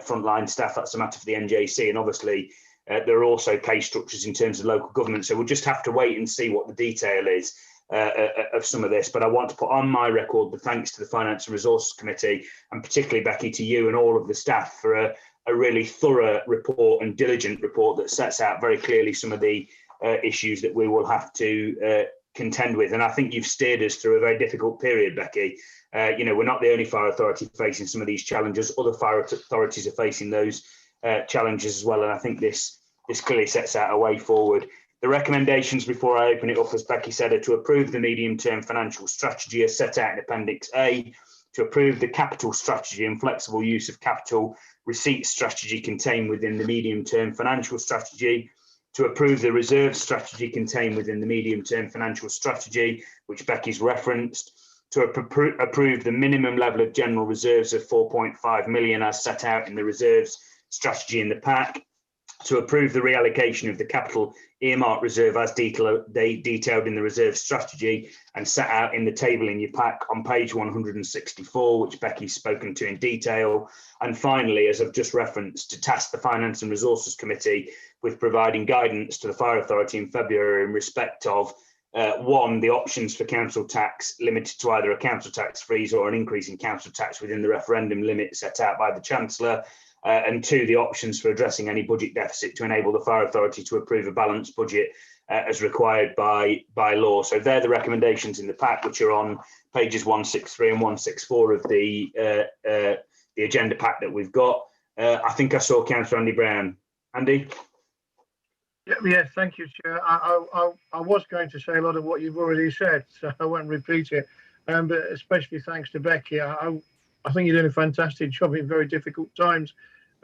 frontline staff. That's a matter for the NJC, and obviously there are also pay structures in terms of local government. So we'll just have to wait and see what the detail is of some of this. But I want to put on my record the thanks to the Finance and Resources Committee, and particularly Becky, to you and all of the staff for a really thorough report and diligent report that sets out very clearly some of the issues that we will have to contend with. And I think you've steered us through a very difficult period, Becky. We're not the only fire authority facing some of these challenges. Other fire authorities are facing those challenges as well. And I think this clearly sets out a way forward. The recommendations, before I open it up, as Becky said, are to approve the medium-term financial strategy as set out in Appendix A, to approve the capital strategy and flexible use of capital receipt strategy contained within the medium-term financial strategy, to approve the reserve strategy contained within the medium-term financial strategy, which Becky's referenced, to approve the minimum level of general reserves of 4.5 million as set out in the reserves strategy in the pack, to approve the reallocation of the capital earmark reserve as detailed in the reserve strategy and set out in the table in your pack on page 164, which Becky's spoken to in detail. And finally, as I've just referenced, to task the Finance and Resources Committee with providing guidance to the Fire Authority in February in respect of one, the options for council tax limited to either a council tax freeze or an increase in council tax within the referendum limit set out by the Chancellor, and two, the options for addressing any budget deficit to enable the Fire Authority to approve a balanced budget as required by law. So they're the recommendations in the pack, which are on pages 163 and 164 of the agenda pack that we've got. I think I saw Councillor Andy Brown. Andy? Yeah, thank you, Chair. I was going to say a lot of what you've already said, so I won't repeat it. But especially thanks to Becky. I think you're doing a fantastic job in very difficult times.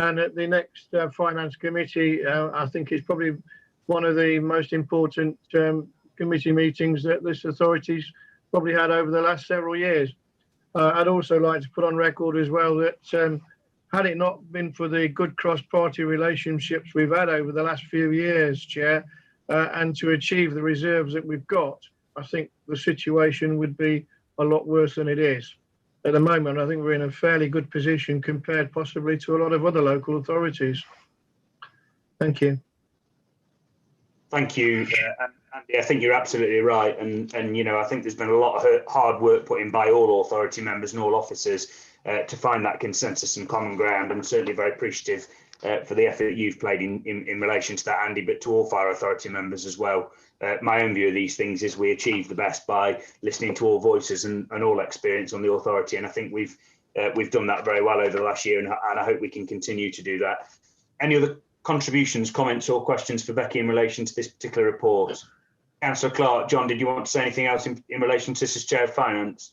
And at the next Finance Committee, I think it's probably one of the most important committee meetings that this authority's probably had over the last several years. I'd also like to put on record as well that had it not been for the good cross-party relationships we've had over the last few years, Chair, and to achieve the reserves that we've got, I think the situation would be a lot worse than it is. At the moment, I think we're in a fairly good position compared possibly to a lot of other local authorities. Thank you. Thank you, Andy. I think you're absolutely right. And I think there's been a lot of hard work put in by all authority members and all officers to find that consensus and common ground. I'm certainly very appreciative for the effort you've played in relation to that, Andy, but to all fire authority members as well. My own view of these things is we achieve the best by listening to all voices and all experience on the authority, and I think we've done that very well over the last year, and I hope we can continue to do that. Any other contributions, comments or questions for Becky in relation to this particular report? Councillor Clark, John, did you want to say anything else in relation to this as Chair of Finance?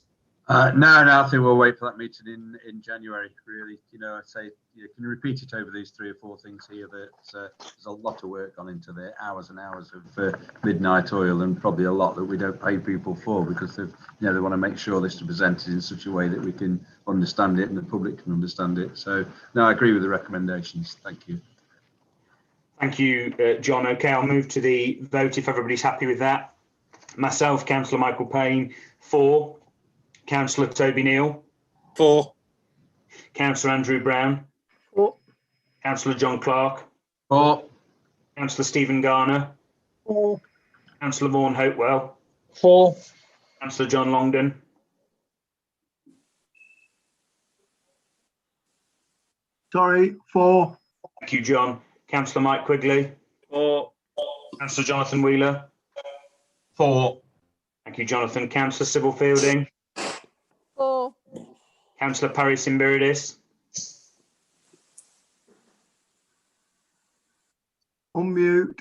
No, I think we'll wait for that meeting in January. Really, I'd say can you repeat it over these 3 or 4 things here that there's a lot of work gone into there, hours and hours of midnight oil, and probably a lot that we don't pay people for because they want to make sure this is presented in such a way that we can understand it and the public can understand it. So no, I agree with the recommendations. Thank you. Thank you, John. Okay, I'll move to the vote if everybody's happy with that. Myself, Councillor Michael Payne, 4. Councillor Toby Neal, 4. Councillor Andrew Brown, 4. Councillor John Clark, 4. Councillor Stephen Garner, 4. Councillor Vaughan Hopewell, 4. Councillor John Longden, Sorry, 4. thank you, John. Councillor Mike Quigley, 4. Councillor Jonathan Wheeler, 4. thank you, Jonathan. Councillor Sybil Fielding, 4. Councillor Parry Simbiridis, Unmute.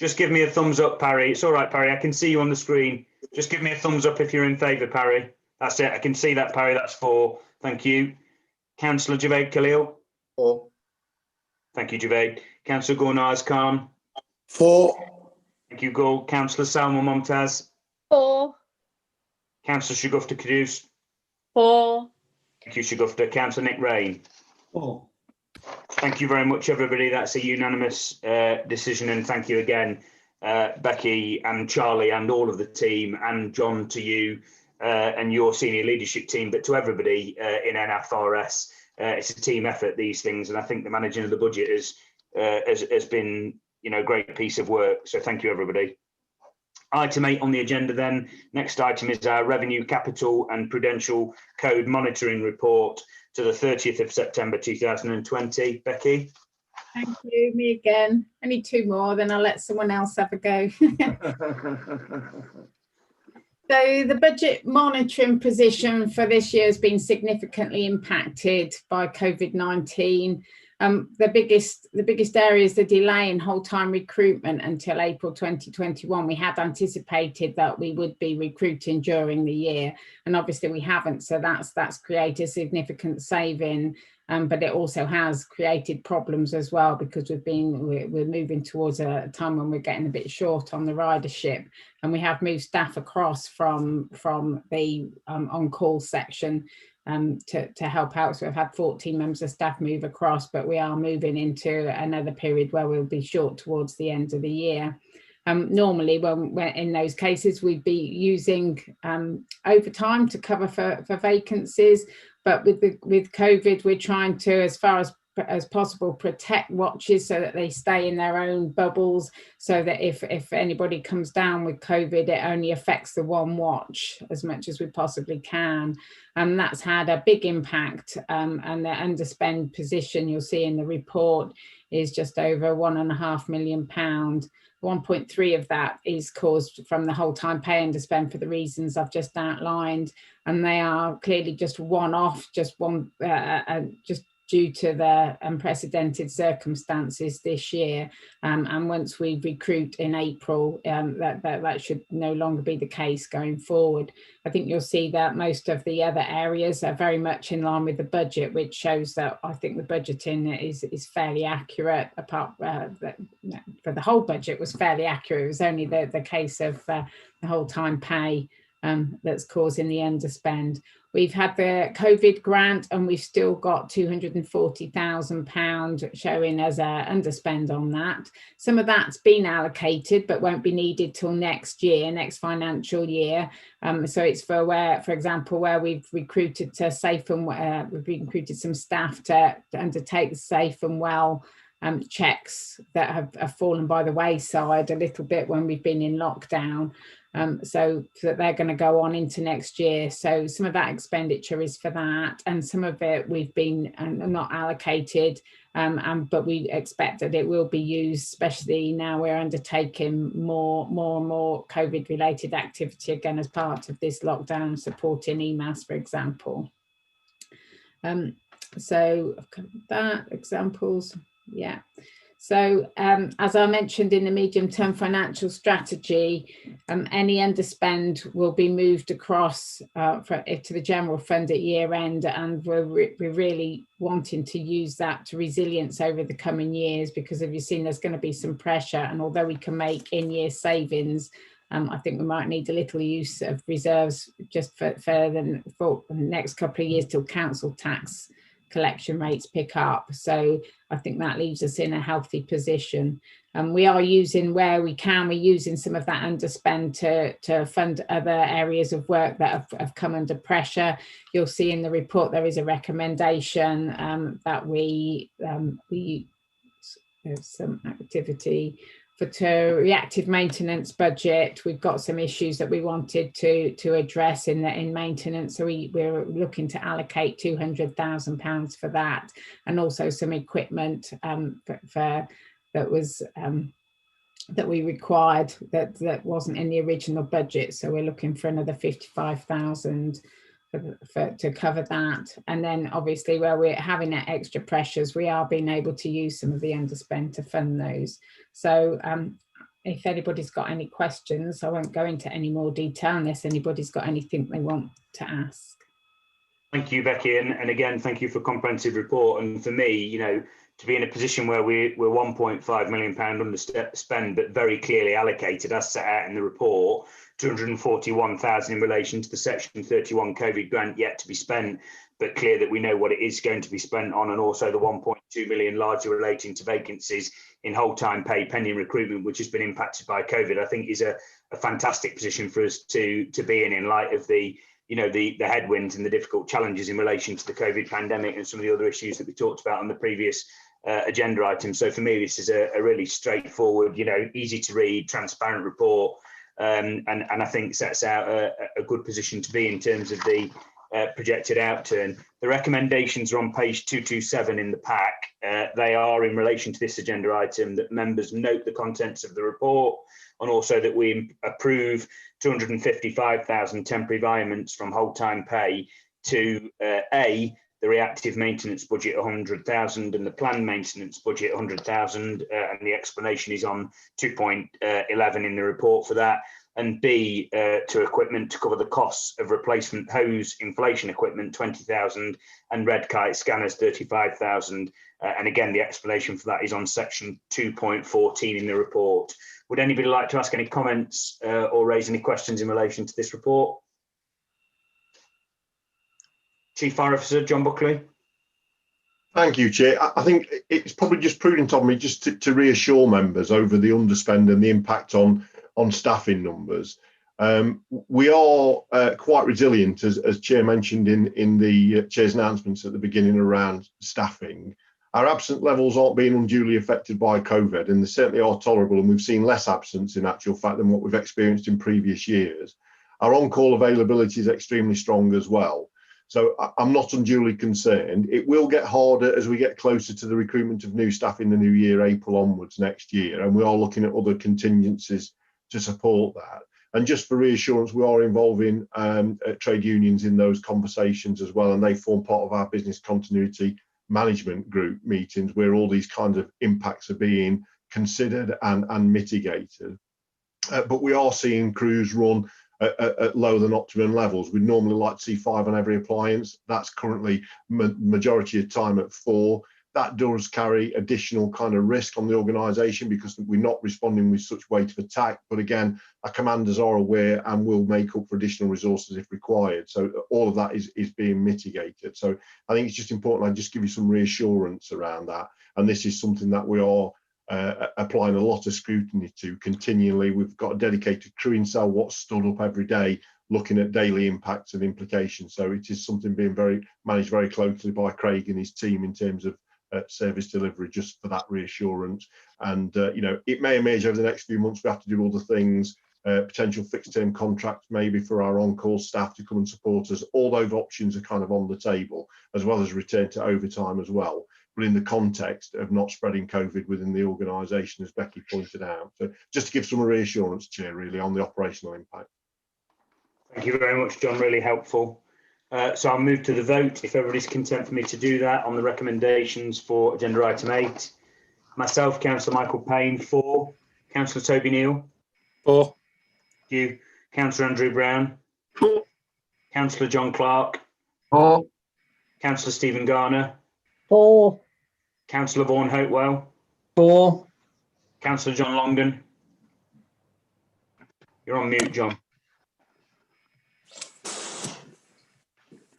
just give me a thumbs up, Parry. It's all right, Parry. I can see you on the screen. Just give me a thumbs up if you're in favour, Parry. That's it. I can see that, Parry. That's 4. Thank you. Councillor Javed Khalil. 4. Thank you, Javed. Councillor Gulnaz Khan. 4. Thank you, Gul. Councillor Salma Momtaz. 4. Councillor Shagufta Kadus. 4. Thank you, Shagufta. Councillor Nick Rain. 4. Thank you very much, everybody. That's a unanimous decision, and thank you again, Becky and Charlie and all of the team, and John, to you and your senior leadership team, but to everybody in NFRS. It's a team effort, these things, and I think the managing of the budget has been, a great piece of work. So thank you, everybody. Item 8 on the agenda then. Next item is our Revenue, Capital and Prudential Code Monitoring Report to the 30th of September 2020. Becky? Thank you, me again. Only 2 more, then I'll let someone else have a go. So the budget monitoring position for this year has been significantly impacted by COVID-19. The biggest area is the delay in whole-time recruitment until April 2021. We had anticipated that we would be recruiting during the year, and obviously we haven't. So that's created significant saving, but it also has created problems as well, because we're moving towards a time when we're getting a bit short on the ridership, and we have moved staff across from the on-call section to help out. So we've had 14 members of staff move across, but we are moving into another period where we'll be short towards the end of the year. Normally, when we're in those cases, we'd be using overtime to cover for vacancies, but with COVID, we're trying to, as far as possible, protect watches so that they stay in their own bubbles, so that if anybody comes down with COVID, it only affects the one watch as much as we possibly can. And that's had a big impact, and the underspend position you'll see in the report is just over £1.5 million. 1.3 of that is caused from the whole time pay underspend for the reasons I've just outlined, and they are clearly just one-off, just due to the unprecedented circumstances this year. And once we recruit in April, that should no longer be the case going forward. I think you'll see that most of the other areas are very much in line with the budget, which shows that I think the budgeting is fairly accurate. Apart for the whole budget was fairly accurate. It was only the case of the whole time pay that's causing the underspend. We've had the COVID grant, and we've still got £240,000 showing as a underspend on that. Some of that's been allocated, but won't be needed till next financial year. So it's for example, where we've recruited to safe and we've recruited some staff to undertake the safe and well checks that have fallen by the wayside a little bit when we've been in lockdown. So that they're going to go on into next year. So some of that expenditure is for that, and some of it we've been not allocated, but we expect that it will be used, especially now we're undertaking more and more COVID related activity again as part of this lockdown, supporting EMAS, for example. So I've covered that, examples, yeah. So as I mentioned in the medium-term financial strategy, any underspend will be moved across to the general fund at year end, and we're really wanting to use that to resilience over the coming years, because if you've seen, there's going to be some pressure, and although we can make in-year savings, I think we might need a little use of reserves just for the next couple of years till council tax collection rates pick up. So I think that leaves us in a healthy position. We are using, where we can, we're using some of that underspend to fund other areas of work that have come under pressure. You'll see in the report there is a recommendation that we there's some activity for reactive maintenance budget. We've got some issues that we wanted to address in maintenance, so we're looking to allocate £200,000 for that, and also some equipment that we required that wasn't in the original budget, so we're looking for another 55,000 to cover that. And then obviously where we're having that extra pressures, we are being able to use some of the underspend to fund those. So if anybody's got any questions, I won't go into any more detail unless anybody's got anything they want to ask. Thank you, Becky, and again, thank you for a comprehensive report. And for me, to be in a position where we're £1.5 million underspend, but very clearly allocated, as set out in the report, 241,000 in relation to the Section 31 COVID grant yet to be spent, but clear that we know what it is going to be spent on, and also the 1.2 million largely relating to vacancies in whole-time pay pending recruitment, which has been impacted by COVID, I think is a fantastic position for us to be in light of the headwinds and the difficult challenges in relation to the COVID pandemic and some of the other issues that we talked about on the previous agenda items. So for me, this is a really straightforward, easy to read, transparent report, and I think sets out a good position to be in terms of the projected outturn. The recommendations are on page 227 in the pack. They are in relation to this agenda item that members note the contents of the report, and also that we approve 255,000 temporary environments from whole-time pay to the reactive maintenance budget 100,000 and the planned maintenance budget 100,000, and the explanation is on 2.11 in the report for that, and B, to equipment to cover the costs of replacement hose inflation equipment 20,000 and red kite scanners 35,000, and again the explanation for that is on section 2.14 in the report. Would anybody like to ask any comments or raise any questions in relation to this report? Chief Fire Officer John Buckley. Thank you, Chair. I think it's probably just prudent of me just to reassure members over the underspend and the impact on staffing numbers. We are quite resilient, as Chair mentioned in the Chair's announcements at the beginning around staffing. Our absent levels aren't being unduly affected by COVID, and they certainly are tolerable, and we've seen less absence in actual fact than what we've experienced in previous years. Our on-call availability is extremely strong as well. So I'm not unduly concerned. It will get harder as we get closer to the recruitment of new staff in the new year, April onwards next year, and we are looking at other contingencies to support that. And just for reassurance, we are involving trade unions in those conversations as well, and they form part of our business continuity management group meetings where all these kinds of impacts are being considered and mitigated. But we are seeing crews run at lower than optimum levels. We'd normally like to see 5 on every appliance. That's currently majority of time at 4. That does carry additional kind of risk on the organisation because we're not responding with such weight of attack. But again, our commanders are aware and will make up for additional resources if required. So all of that is being mitigated. So I think it's just important I just give you some reassurance around that. And this is something that we are applying a lot of scrutiny to continually. We've got a dedicated crewing cell what's stood up every day looking at daily impacts and implications. So it is something being managed very closely by Craig and his team in terms of service delivery, just for that reassurance. And it may emerge over the next few months we have to do other things, potential fixed term contracts maybe for our on-call staff to come and support us. All those options are kind of on the table, as well as return to overtime as well, but in the context of not spreading COVID within the organisation, as Becky pointed out. So just to give some reassurance, Chair, really on the operational impact. Thank you very much, John, really helpful. So I'll move to the vote, if everybody's content for me to do that, on the recommendations for agenda item 8. Myself, Councillor Michael Payne, 4. Councillor Toby Neal. 4. Thank you. Councillor Andrew Brown. 4. Councillor John Clark. 4. Councillor Stephen Garner. 4. Councillor Vaughan Hopewell. 4. Councillor John Longden. You're on mute, John.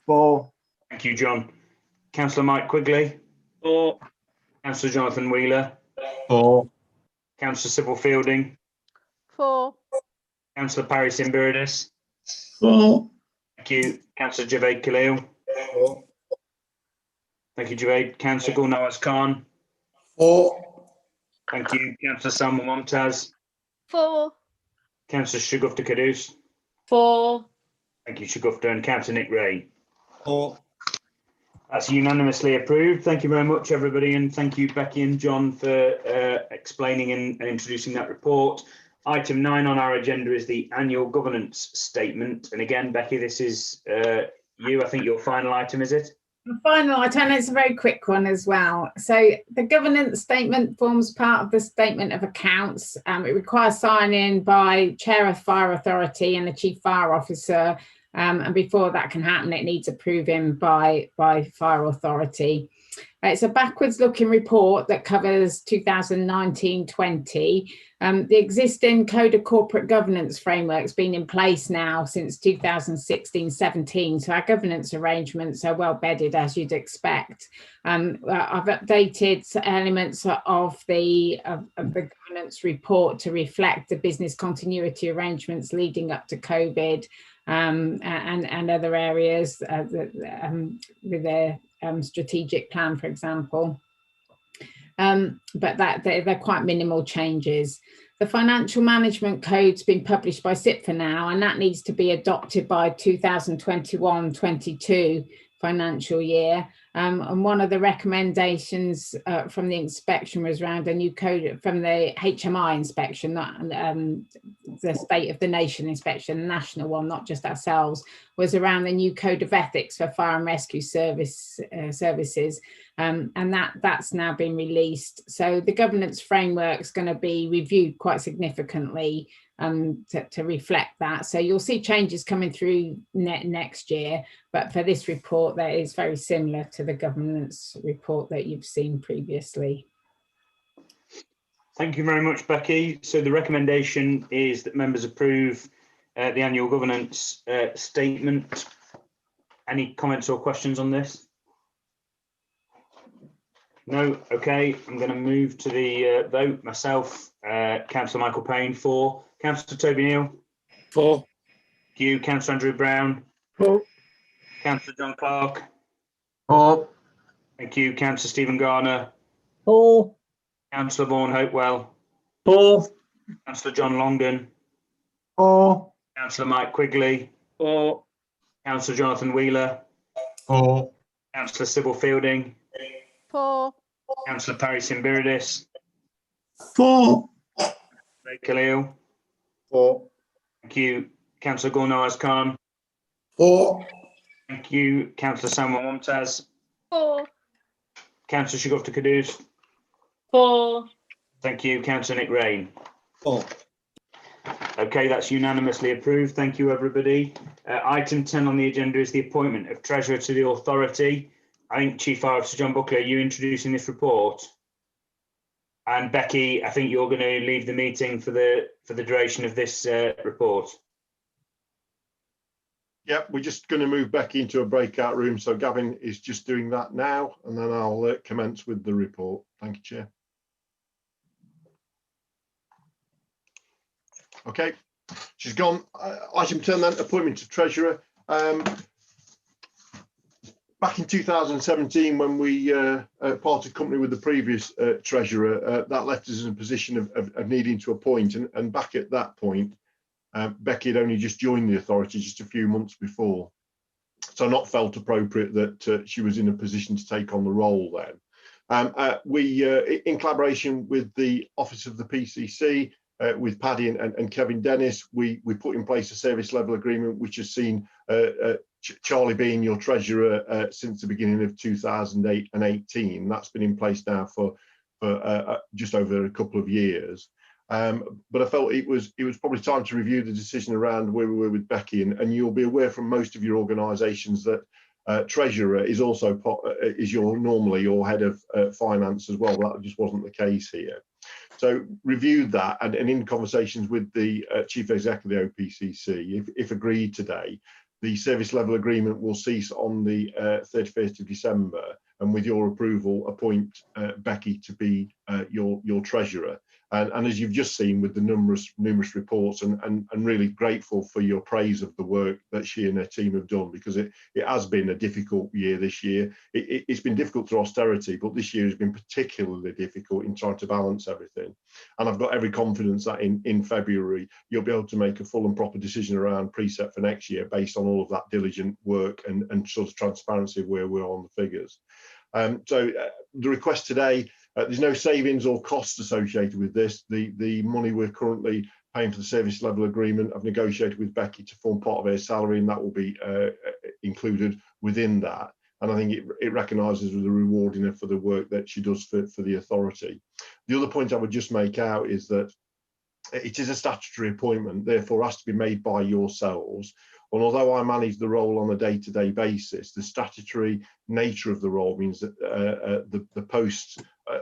4. Thank you, John. Councillor Mike Quigley. 4. Councillor Jonathan Wheeler. 4. Councillor Sybil Fielding. 4. Councillor Parry Simbiridis. 4. Thank you. Councillor Javed Khalil. 4. Thank you, Javed. Councillor Gulnawaz Khan. 4. Thank you. Councillor Salma Momtaz. 4. Councillor Shagufta Kadus. 4. Thank you, Shagufta. And Councillor Nick Ray. 4. That's unanimously approved. Thank you very much, everybody. And thank you, Becky and John, for explaining and introducing that report. Item 9 on our agenda is the annual governance statement. And again, Becky, this is you. I think your final item, is it? The final item, it's a very quick one as well. So the governance statement forms part of the statement of accounts. It requires sign-in by Chair of Fire Authority and the Chief Fire Officer. And before that can happen, it needs approving by Fire Authority. It's a backwards-looking report that covers 2019-20. The existing Code of Corporate Governance framework has been in place now since 2016-17, so our governance arrangements are well bedded, as you'd expect. I've updated elements of the governance report to reflect the business continuity arrangements leading up to COVID. And other areas with their strategic plan, for example. But they're quite minimal changes. The Financial Management Code's been published by SIPFA now, and that needs to be adopted by 2021-22 financial year. And one of the recommendations from the inspection was around a new code from the HMI inspection, not the State of the Nation inspection, the national one, not just ourselves, was around the new code of ethics for fire and rescue services. And that's now been released. So the governance framework is going to be reviewed quite significantly to reflect that. So you'll see changes coming through next year, but for this report, that is very similar to the governance report that you've seen previously. Thank you very much, Becky. So the recommendation is that members approve the annual governance statement. Any comments or questions on this? No. Okay, I'm going to move to the vote. Myself, Councillor Michael Payne, 4. Councillor Toby Neal. 4. Thank you. Councillor Andrew Brown. 4. Councillor John Clark. 4. Thank you. Councillor Stephen Garner. 4. Councillor Vaughan Hopewell. 4. Councillor John Longden. 4. Councillor Mike Quigley. 4. Councillor Jonathan Wheeler. 4. Councillor Sybil Fielding. 4. Councillor Parry Simbiridis. 4. Ray Khalil. 4. Thank you. Councillor Gulnawaz Khan. 4. Thank you. Councillor Salma Momtaz. 4. Councillor Shagufta Kadus. 4. Thank you. Councillor Nick Rain. 4. Okay, that's unanimously approved. Thank you, everybody. Item 10 on the agenda is the appointment of Treasurer to the authority. I think Chief Fire Officer John Buckley, are you introducing this report? And Becky, I think you're going to leave the meeting for the duration of this report. Yep, we're just going to move Becky into a breakout room. So Gavin is just doing that now, and then I'll commence with the report. Thank you, Chair. Okay, she's gone. Item 10 then, appointment of Treasurer. Back in 2017, when we parted company with the previous Treasurer, that left us in a position of needing to appoint. And back at that point, Becky had only just joined the authority just a few months before. So not felt appropriate that she was in a position to take on the role then. We, in collaboration with the Office of the PCC, with Paddy and Kevin Dennis, we put in place a service level agreement, which has seen Charlie being your treasurer since the beginning of 2008 and 18. That's been in place now for for just over a couple of years. But I felt it was probably time to review the decision around where we were with Becky, and you'll be aware from most of your organisations that Treasurer is also normally your head of finance as well. That just wasn't the case here. So reviewed that, and in conversations with the Chief Executive of the OPCC, if agreed today, the service level agreement will cease on the 31st of December, and with your approval, appoint Becky to be your treasurer. And as you've just seen with the numerous reports, and really grateful for your praise of the work that she and her team have done, because it has been a difficult year this year. It's been difficult through austerity, but this year has been particularly difficult in trying to balance everything. And I've got every confidence that in February, you'll be able to make a full and proper decision around precept for next year based on all of that diligent work and sort of transparency of where we're on the figures. So the request today, there's no savings or costs associated with this. The money we're currently paying for the service level agreement, I've negotiated with Becky to form part of her salary, and that will be included within that. And I think it recognises the rewarding her for the work that she does for the authority. The other point I would just make out is that it is a statutory appointment, therefore has to be made by yourselves. And although I manage the role on a day-to-day basis, the statutory nature of the role means that the post's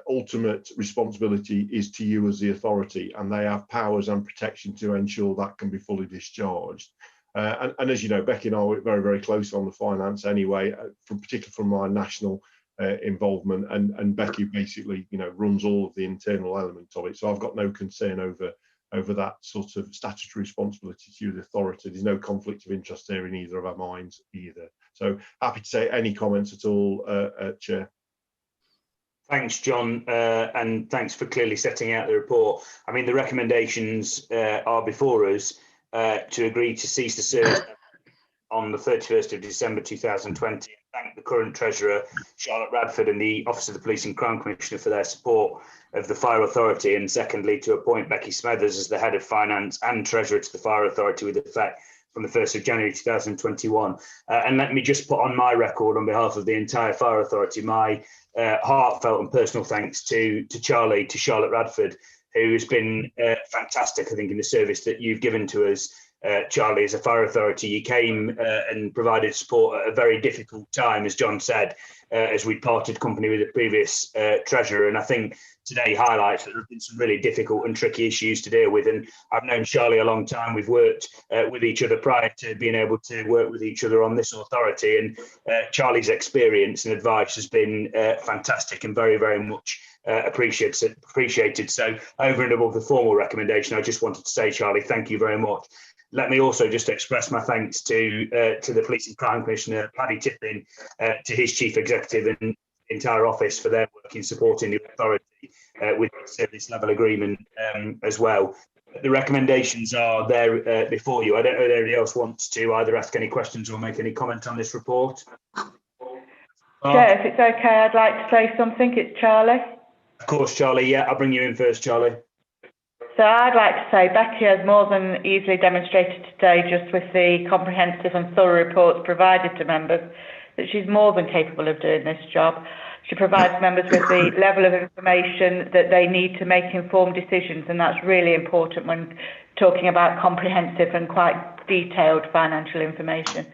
ultimate responsibility is to you as the authority, and they have powers and protection to ensure that can be fully discharged. And as you know, Becky and I work very, very closely on the finance anyway, particularly from my national involvement, and Becky basically, runs all of the internal elements of it. So I've got no concern over that sort of statutory responsibility to the authority. There's no conflict of interest there in either of our minds either. So happy to say any comments at all, Chair. Thanks, John, and thanks for clearly setting out the report. I mean, the recommendations are before us to agree to cease the service on the 31st of December 2020. Thank the current Treasurer, Charlotte Radford, and the Office of the Police and Crime Commissioner for their support of the Fire Authority, and secondly, to appoint Becky Smethers as the Head of Finance and Treasurer to the Fire Authority with effect from the 1st of January 2021. And let me just put on my record on behalf of the entire Fire Authority my heartfelt and personal thanks to Charlotte Radford, who has been fantastic, I think, in the service that you've given to us. Charlie, as a Fire Authority, you came and provided support at a very difficult time, as John said, as we parted company with the previous Treasurer. And I think today highlights that there have been some really difficult and tricky issues to deal with. And I've known Charlie a long time. We've worked with each other prior to being able to work with each other on this authority. And Charlie's experience and advice has been fantastic and very, very much appreciated. So over and above the formal recommendation, I just wanted to say, Charlie, thank you very much. Let me also just express my thanks to the Police and Crime Commissioner, Paddy Tipping, to his Chief Executive and entire office for their work in supporting the authority with the service level agreement as well. The recommendations are there before you. I don't know if anybody else wants to either ask any questions or make any comment on this report. Chair, if it's okay, I'd like to say something. It's Charlie. Of course, Charlie. Yeah, I'll bring you in first, Charlie. So I'd like to say Becky has more than easily demonstrated today, just with the comprehensive and thorough reports provided to members, that she's more than capable of doing this job. She provides members with the level of information that they need to make informed decisions, and that's really important when talking about comprehensive and quite detailed financial information.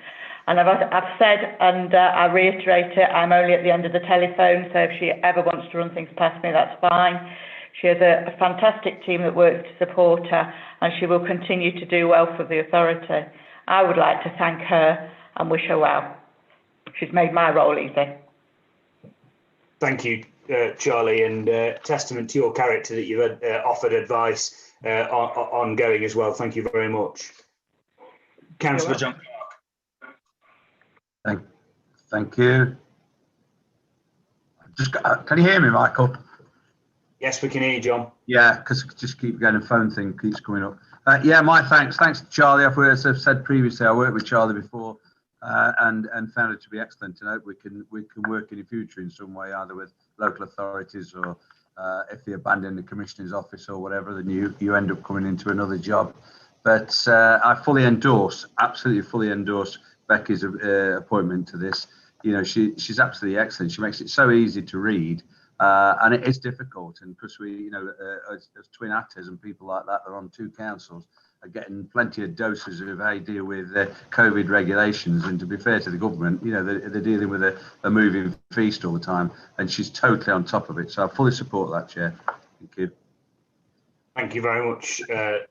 And I've said, and I reiterate it, I'm only at the end of the telephone, so if she ever wants to run things past me, that's fine. She has a fantastic team that works to support her, and she will continue to do well for the authority. I would like to thank her and wish her well. She's made my role easy. Thank you, Charlie, and testament to your character that you've offered advice ongoing as well. Thank you very much. Councillor John Clark. Thank you. Can you hear me, Michael? Yes, we can hear you, John. Yeah, because just keep getting a phone thing keeps coming up. Yeah, my thanks to Charlie. As I've said previously, I worked with Charlie before and found it to be excellent. And I hope we can work in the future in some way, either with local authorities or if they abandon the commissioner's office or whatever, then you end up coming into another job. But I fully endorse, absolutely fully endorse Becky's appointment to this. You know, she's absolutely excellent. She makes it so easy to read. And it is difficult. And plus, we, you know, as twin actors and people like that are on two councils, are getting plenty of doses of how you deal with COVID regulations. And to be fair to the government, you know, they're dealing with a moving feast all the time, and she's totally on top of it. So I fully support that, Chair. Thank you. Thank you very much,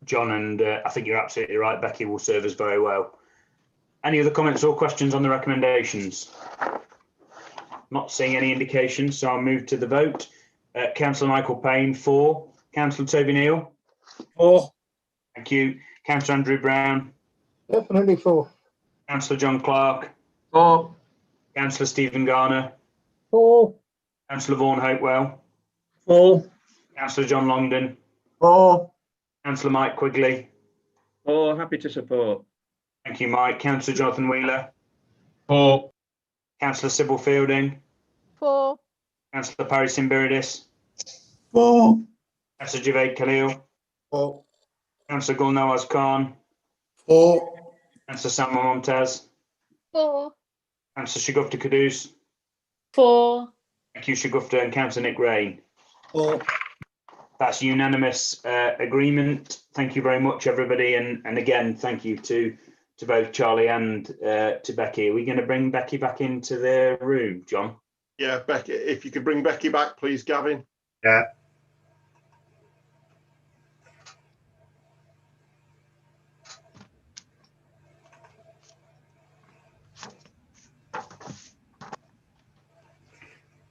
John. And I think you're absolutely right. Becky will serve us very well. Any other comments or questions on the recommendations? Not seeing any indications, so I'll move to the vote. Councillor Michael Payne, 4. Councillor Toby Neal? 4. Thank you. Councillor Andrew Brown? Definitely 4. Councillor John Clark? 4. Councillor Stephen Garner? 4. Councillor Vaughan Hopewell? 4. Councillor John Longden? 4. Councillor Mike Quigley? 4. Happy to support. Thank you, Mike. Councillor Jonathan Wheeler? 4. Councillor Sybil Fielding? 4. Councillor Parry Simbiridis? 4. Councillor Javed Khalil? 4. Councillor Gul Nawaz Khan? 4. Councillor Samuel Momtaz? 4. Councillor Shagufta Kudus? 4. Thank you, Shagufta, and Councillor Nick Rain. 4. That's unanimous agreement. Thank you very much, everybody. And again, thank you to both Charlie and to Becky. Are we going to bring Becky back into the room, John? Yeah, Becky, if you could bring Becky back, please, Gavin. Yeah.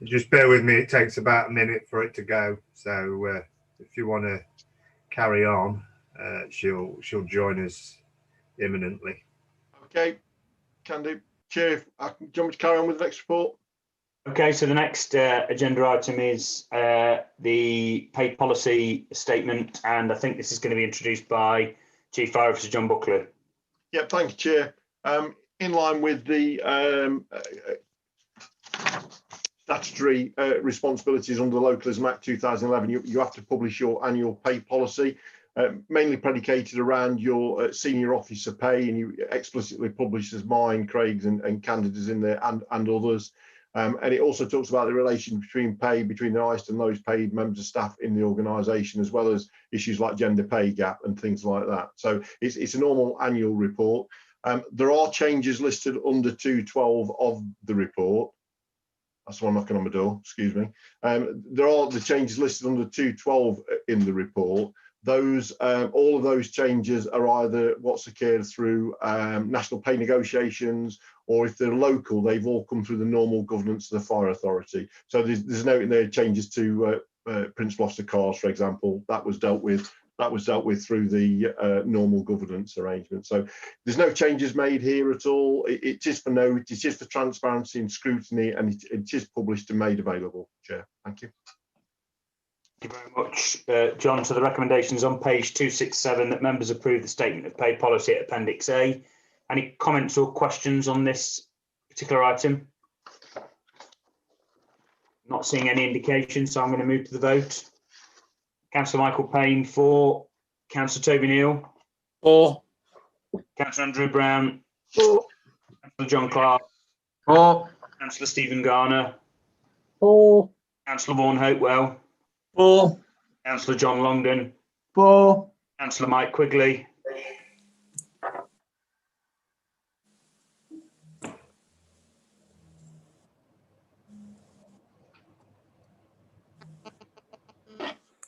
Just bear with me, it takes about a minute for it to go. So if you want to carry on, she'll join us imminently. Okay, can do. Chair, do you want me to carry on with the next report? Okay, so the next agenda item is the pay policy statement, and I think this is going to be introduced by Chief Fire Officer John Buckley. Yeah, thank you, Chair. In line with the statutory responsibilities under the Localism Act 2011, you have to publish your annual pay policy, mainly predicated around your senior officer pay, and you explicitly publish as mine, Craig's and Candida's in there, and others. And it also talks about the relation between pay between the highest and lowest paid members of staff in the organisation, as well as issues like gender pay gap and things like that. So it's a normal annual report. There are changes listed under 212 of the report. That's one knocking on my door, excuse me. There are the changes listed under 212 in the report. Those, all of those changes are either what's occurred through national pay negotiations, or if they're local, they've all come through the normal governance of the Fire Authority. So there's no in there changes to Principal Officer cars, for example. That was dealt with through the normal governance arrangement. So there's no changes made here at all. It's just for note, it's just for transparency and scrutiny, and it's just published and made available. Chair, thank you. Thank you very much, John. So the recommendations on page 267 that members approve the statement of pay policy at Appendix A. Any comments or questions on this particular item? Not seeing any indication, so I'm going to move to the vote. Councillor Michael Payne, 4. Councillor Toby Neal? 4. Councillor Andrew Brown? 4. Councillor John Clark? 4. Councillor Stephen Garner? 4. Councillor Vaughan Hopewell? 4. Councillor John Longden? 4. Councillor Mike Quigley?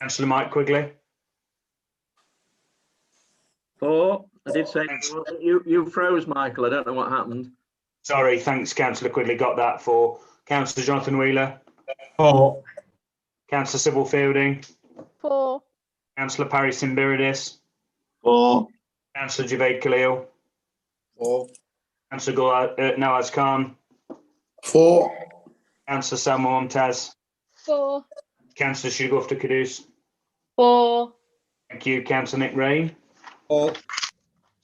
Councillor Mike Quigley? 4. I did say you froze, Michael. I don't know what happened. Sorry, thanks, Councillor Quigley. Got that. 4. Councillor Jonathan Wheeler? 4. Councillor Sybil Fielding? 4. Councillor Parry Simbiridis? 4. Councillor Javed Khalil? 4. Councillor Gul Nawaz Khan? 4. Councillor Samuel Momtaz? 4. Councillor Shagufta Kudus? 4. Thank you. Councillor Nick Rain? 4.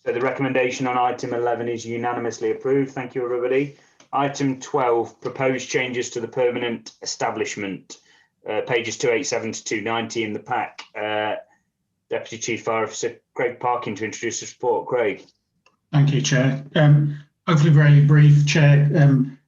So the recommendation on item 11 is unanimously approved. Thank you, everybody. Item 12, proposed changes to the permanent establishment, pages 287 to 290 in the pack. Deputy Chief Fire Officer Craig Parkin to introduce this report. Craig. Thank you, Chair. Hopefully very brief, Chair.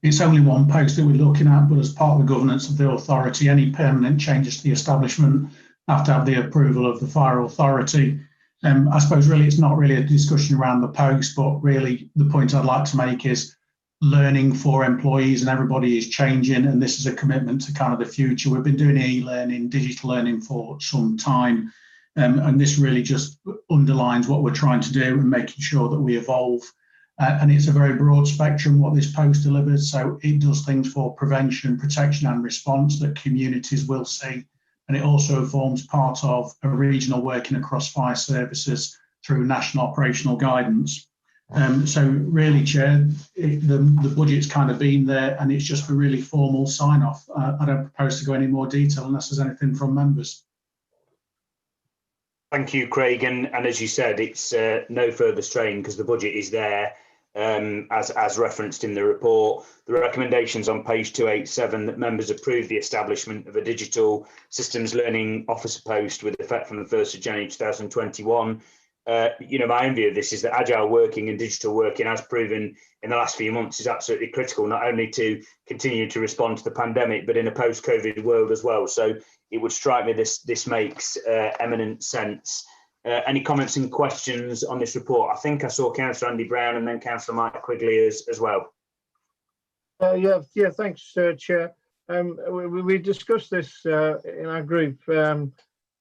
it's only one post that we're looking at, but as part of the governance of the authority, any permanent changes to the establishment have to have the approval of the fire authority. I suppose really it's not really a discussion around the post, but really the point I'd like to make is learning for employees and everybody is changing, and this is a commitment to kind of the future. We've been doing e-learning, digital learning for some time, and this really just underlines what we're trying to do and making sure that we evolve. And it's a very broad spectrum what this post delivers. So it does things for prevention, protection and response that communities will see. And it also forms part of a regional working across fire services through national operational guidance. So really, Chair, the budget's kind of been there and it's just a really formal sign off. I don't propose to go any more detail unless there's anything from members. Thank you, Craig. And as you said, it's no further strain because the budget is there. As referenced in the report, the recommendations on page 287 that members approve the establishment of a digital systems learning officer post with effect from the 1st of January 2021. My own view of this is that agile working and digital working, as proven in the last few months, is absolutely critical, not only to continue to respond to the pandemic, but in a post-COVID world as well. So it would strike me this makes eminent sense. Any comments and questions on this report? I think I saw Councillor Andy Brown and then Councillor Mike Quigley as well. Yeah, thanks, Chair. We discussed this in our group, and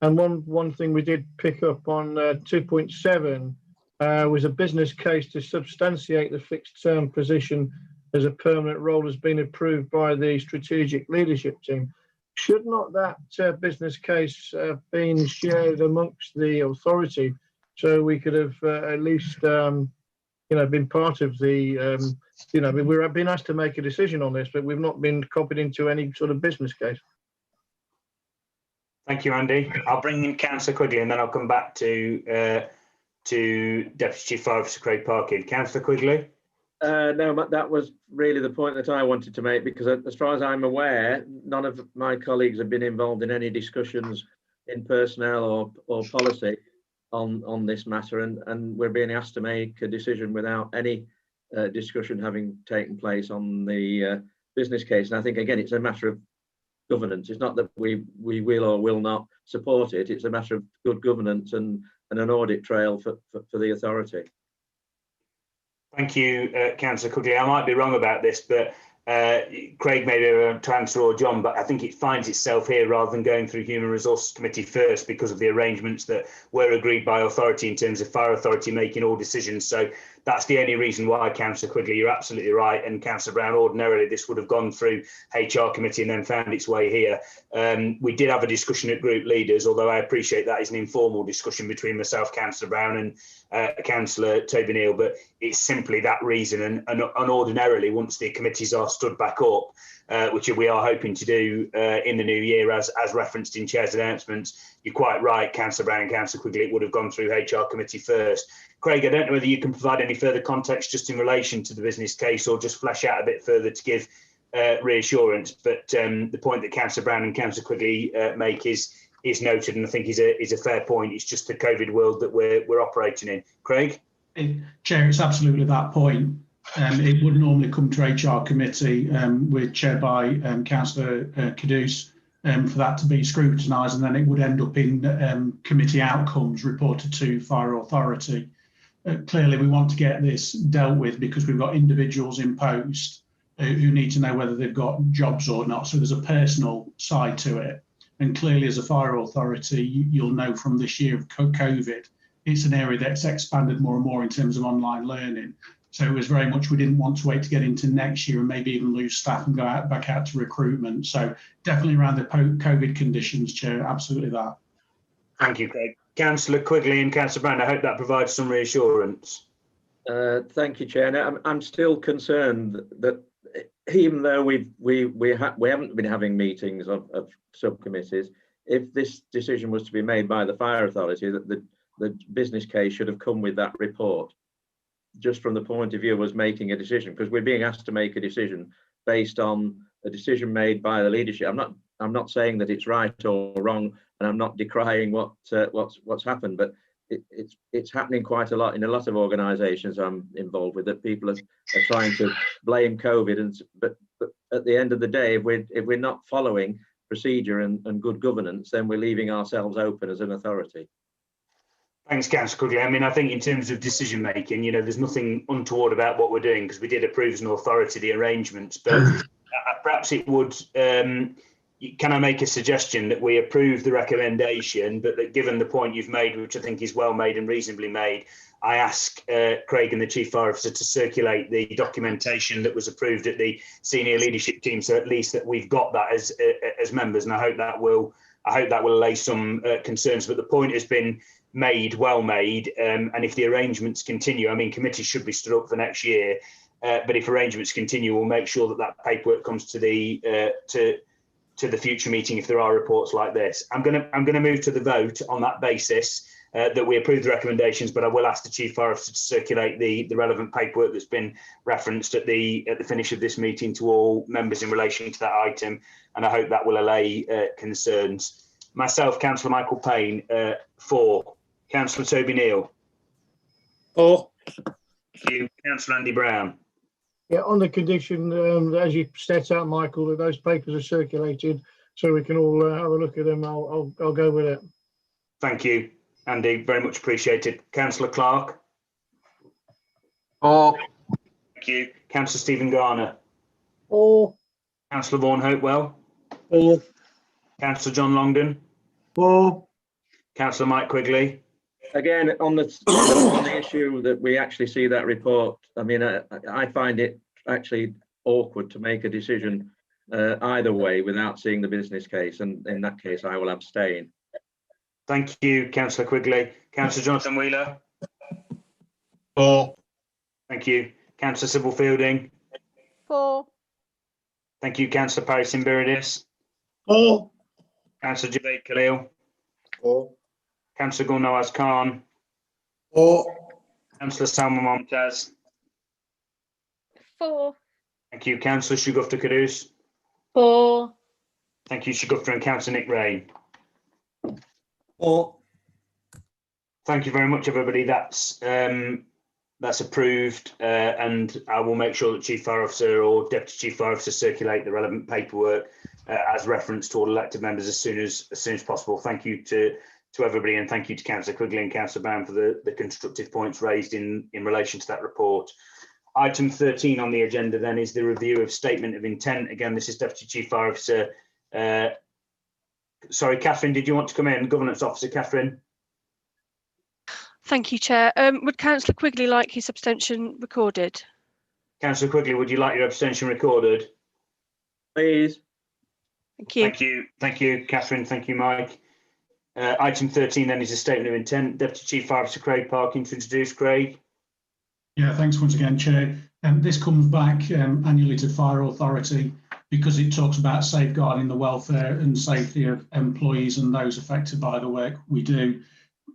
one thing we did pick up on 2.7 was a business case to substantiate the fixed term position as a permanent role has been approved by the strategic leadership team. Should not that business case been shared amongst the authority, so we could have at least, been part of the, we've been asked to make a decision on this, but we've not been copied into any sort of business case. Thank you, Andy. I'll bring in Councillor Quigley and then I'll come back to Deputy Chief Fire Officer Craig Parkin. Councillor Quigley. No, but that was really the point that I wanted to make, because as far as I'm aware, none of my colleagues have been involved in any discussions in personnel or policy on this matter, and we're being asked to make a decision without any discussion having taken place on the business case. And I think, again, it's a matter of governance. It's not that we will or will not support it. It's a matter of good governance and an audit trail for the authority. Thank you, Councillor Quigley. I might be wrong about this, but Craig may be able to answer, or John, but I think it finds itself here rather than going through Human Resources Committee first because of the arrangements that were agreed by authority in terms of fire authority making all decisions. So that's the only reason why, Councillor Quigley, you're absolutely right. And Councillor Brown, ordinarily this would have gone through HR committee and then found its way here. We did have a discussion at group leaders, although I appreciate that is an informal discussion between myself, Councillor Brown, and Councillor Toby Neal, but it's simply that reason. And ordinarily, once the committees are stood back up, which we are hoping to do in the new year, as referenced in Chair's announcements, you're quite right, Councillor Brown and Councillor Quigley, it would have gone through HR committee first. Craig, I don't know whether you can provide any further context just in relation to the business case or just flesh out a bit further to give reassurance, but the point that Councillor Brown and Councillor Quigley make is noted, and I think is a fair point. It's just the COVID world that we're operating in. Craig? Chair, it's absolutely that point. It would normally come to HR committee, with chaired by Councillor Caduce, for that to be scrutinised, and then it would end up in committee outcomes reported to fire authority. Clearly, we want to get this dealt with because we've got individuals in post who need to know whether they've got jobs or not. So there's a personal side to it. And clearly, as a fire authority, you'll know from this year of COVID, it's an area that's expanded more and more in terms of online learning. So it was very much, we didn't want to wait to get into next year and maybe even lose staff and go back out to recruitment. So definitely around the COVID conditions, Chair, absolutely that. Thank you, Craig. Councillor Quigley and Councillor Brown, I hope that provides some reassurance. Thank you, Chair. Now, I'm still concerned that even though we haven't been having meetings of subcommittees, if this decision was to be made by the fire authority, that the business case should have come with that report, just from the point of view of us making a decision, because we're being asked to make a decision based on a decision made by the leadership. I'm not saying that it's right or wrong, and I'm not decrying what's happened, but it's happening quite a lot in a lot of organisations I'm involved with, that people are trying to blame COVID, but at the end of the day, if we're not following procedure and good governance, then we're leaving ourselves open as an authority. Thanks, Councillor Quigley. I mean, I think in terms of decision making, you know, there's nothing untoward about what we're doing, because we did approve as an authority the arrangements, but perhaps it would, can I make a suggestion that we approve the recommendation, but that given the point you've made, which I think is well made and reasonably made, I ask Craig and the Chief Fire Officer to circulate the documentation that was approved at the senior leadership team, so at least that we've got that as members, and I hope that will allay some concerns. But the point has been made, well made, and if the arrangements continue, I mean, committees should be stood up for next year, but if arrangements continue, we'll make sure that paperwork comes to the future meeting if there are reports like this. I'm going to move to the vote on that basis, that we approve the recommendations, but I will ask the Chief Fire Officer to circulate the relevant paperwork that's been referenced at the finish of this meeting to all members in relation to that item, and I hope that will allay concerns. Myself, Councillor Michael Payne, 4. Councillor Toby Neal. 4. Thank you. Councillor Andy Brown. Yeah, on the condition, as you set out, Michael, that those papers are circulated so we can all have a look at them, I'll go with it. Thank you, Andy. Very much appreciated. Councillor Clark. 4. Thank you. Councillor Stephen Garner. 4. Councillor Vaughan Hopewell. 4. Councillor John Longden. 4. Councillor Mike Quigley. Again, on the issue that we actually see that report, I mean, I find it actually awkward to make a decision either way without seeing the business case, and in that case, I will abstain. Thank you, Councillor Quigley. Councillor Jonathan Wheeler. 4. Thank you. Councillor Sybil Fielding. 4. Thank you, Councillor Paris Imbiridis. 4. Councillor Javed Khalil. 4. Councillor Gulnawaz Khan. 4. Councillor Salma Momtaz. 4. Thank you, Councillor Shugufta Caduce. 4. Thank you, Shugufta, and Councillor Nick Rain. 4. Thank you very much, everybody. That's approved, and I will make sure that Chief Fire Officer or Deputy Chief Fire Officer circulate the relevant paperwork as referenced to all elected members as soon as possible. Thank you to everybody, and thank you to Councillor Quigley and Councillor Brown for the constructive points raised in relation to that report. Item 13 on the agenda then is the review of statement of intent. Again, this is Deputy Chief Fire Officer. Sorry, Catherine, did you want to come in? Governance Officer Catherine. Thank you, Chair. Would Councillor Quigley like his abstention recorded? Councillor Quigley, would you like your abstention recorded? Please. Thank you. Thank you. Thank you, Catherine. Thank you, Mike. Item 13 then is a statement of intent. Deputy Chief Fire Officer Craig Parkin to introduce. Craig. Yeah, thanks once again, Chair. This comes back annually to Fire Authority because it talks about safeguarding the welfare and safety of employees and those affected by the work we do.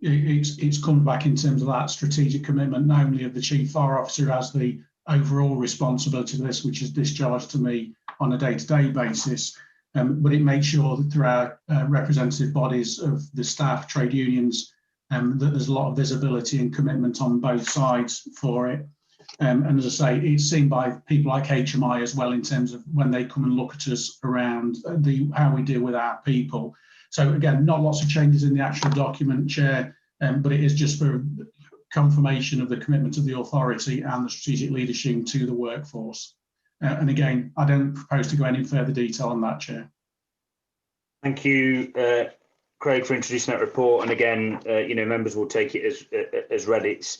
It's come back in terms of that strategic commitment, not only of the Chief Fire Officer as the overall responsibility for this, which is discharged to me on a day-to-day basis, but it makes sure that through our representative bodies of the staff, trade unions, that there's a lot of visibility and commitment on both sides for it. And as I say, it's seen by people like HMI as well in terms of when they come and look at us around how we deal with our people. So again, not lots of changes in the actual document, Chair, but it is just for confirmation of the commitment of the authority and the strategic leadership to the workforce. And again, I don't propose to go any further detail on that, Chair. Thank you, Craig, for introducing that report. And again, members will take it as read. It's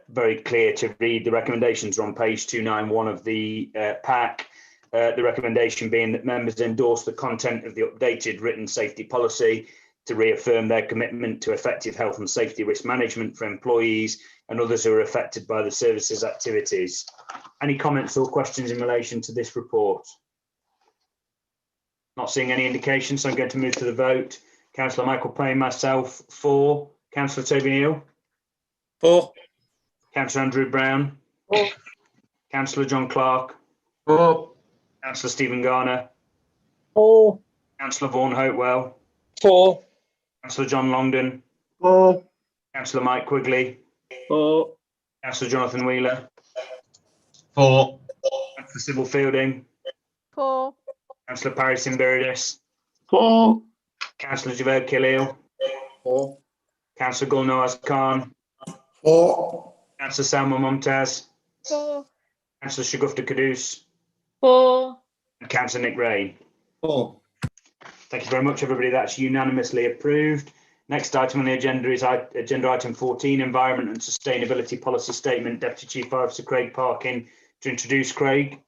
very clear to read. The recommendations are on page 291 of the pack. The recommendation being that members endorse the content of the updated written safety policy to reaffirm their commitment to effective health and safety risk management for employees and others who are affected by the service's activities. Any comments or questions in relation to this report? Not seeing any indication, so I'm going to move to the vote. Councillor Michael Payne, myself, 4. Councillor Toby Neal. 4. Councillor Andrew Brown. 4. Councillor John Clark. 4. Councillor Stephen Garner. 4. Councillor Vaughan Hopewell. 4. Councillor John Longden. 4. Councillor Mike Quigley. 4. Councillor Jonathan Wheeler. 4. Councillor Sybil Fielding. 4. Councillor Parry Simbiridis. 4. Councillor Javed Khalil. 4. Councillor Gulnawaz Khan. 4. Councillor Salma Mumtaz. 4. Councillor Shagufta Kudus. 4. And Councillor Nick Rain. 4. Thank you very much, everybody. That's unanimously approved. Next item on the agenda is agenda item 14, Environment and Sustainability Policy Statement. Deputy Chief Fire Officer Craig Parkin to introduce. Craig.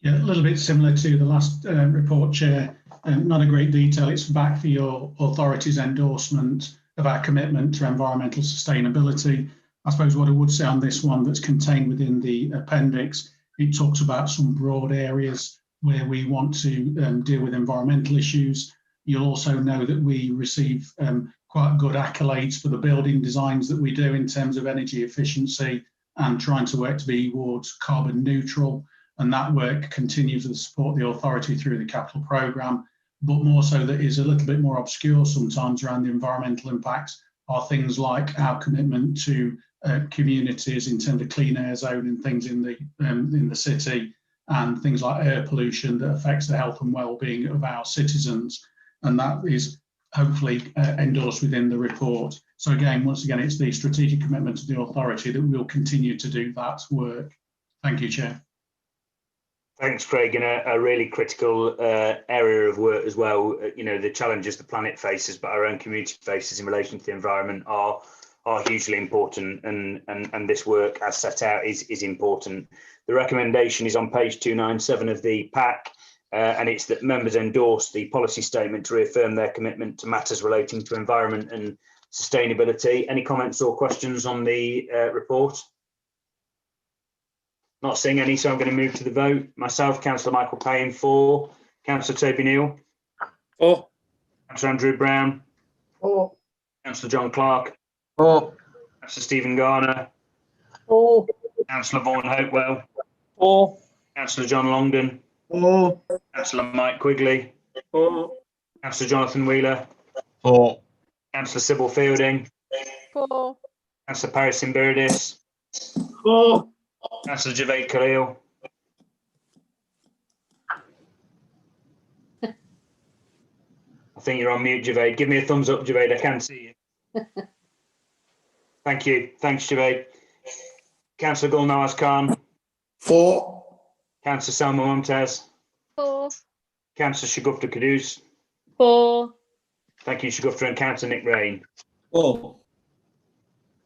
Yeah, a little bit similar to the last report, Chair. Not a great detail. It's back for your authority's endorsement of our commitment to environmental sustainability. I suppose what I would say on this one that's contained within the appendix, it talks about some broad areas where we want to deal with environmental issues. You'll also know that we receive quite good accolades for the building designs that we do in terms of energy efficiency and trying to work to be towards carbon neutral. And that work continues to support the authority through the capital programme, but more so that is a little bit more obscure sometimes around the environmental impacts are things like our commitment to communities in terms of clean air zone and things in the city, and things like air pollution that affects the health and well-being of our citizens. And that is hopefully endorsed within the report. So again, once again, it's the strategic commitment to the authority that we'll continue to do that work. Thank you, Chair. Thanks, Craig. And a really critical area of work as well. You know, the challenges the planet faces, but our own community faces in relation to the environment are hugely important, and this work as set out is important. The recommendation is on page 297 of the pack, and it's that members endorse the policy statement to reaffirm their commitment to matters relating to environment and sustainability. Any comments or questions on the report? Not seeing any, so I'm going to move to the vote. Myself, Councillor Michael Payne, 4. Councillor Toby Neal. 4. Councillor Andrew Brown. 4. Councillor John Clark. 4. Councillor Stephen Garner. 4. Councillor Vaughan Hopewell. 4. Councillor John Longden. 4. Councillor Mike Quigley. 4. Councillor Jonathan Wheeler. 4. Councillor Sybil Fielding. 4. Councillor Parry Simbiridis. 4. Councillor Javed Khalil. I think you're on mute, Javed. Give me a thumbs up, Javed. I can't see you. Thank you. Thanks, Javed. Councillor Gulnawaz Khan. 4. Councillor Salma Mumtaz. 4. Councillor Shagufta Kudus. 4. Thank you, Shagufta, and Councillor Nick Rain. 4.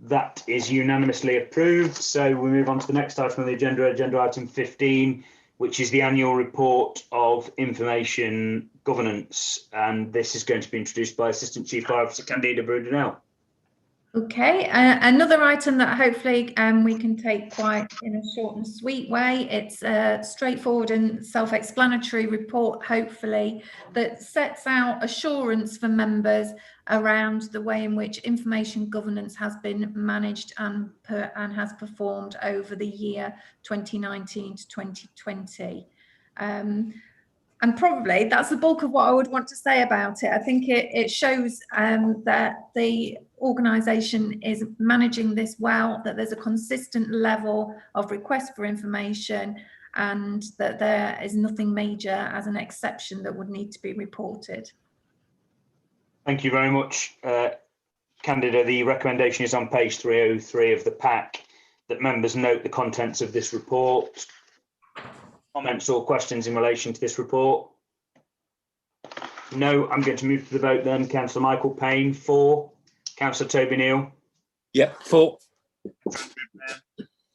That is unanimously approved. So we move on to the next item on the agenda, agenda item 15, which is the annual report of information governance. And this is going to be introduced by Assistant Chief Fire Officer Candida Brudenell. Okay, another item that hopefully we can take quite in a short and sweet way. It's a straightforward and self-explanatory report, hopefully, that sets out assurance for members around the way in which information governance has been managed and has performed over the year 2019 to 2020. And probably that's the bulk of what I would want to say about it. I think it shows that the organisation is managing this well, that there's a consistent level of request for information, and that there is nothing major as an exception that would need to be reported. Thank you very much, Candida. The recommendation is on page 303 of the pack, that members note the contents of this report. Comments or questions in relation to this report? No, I'm going to move to the vote then. Councillor Michael Payne, 4. Councillor Toby Neal. Yep, 4.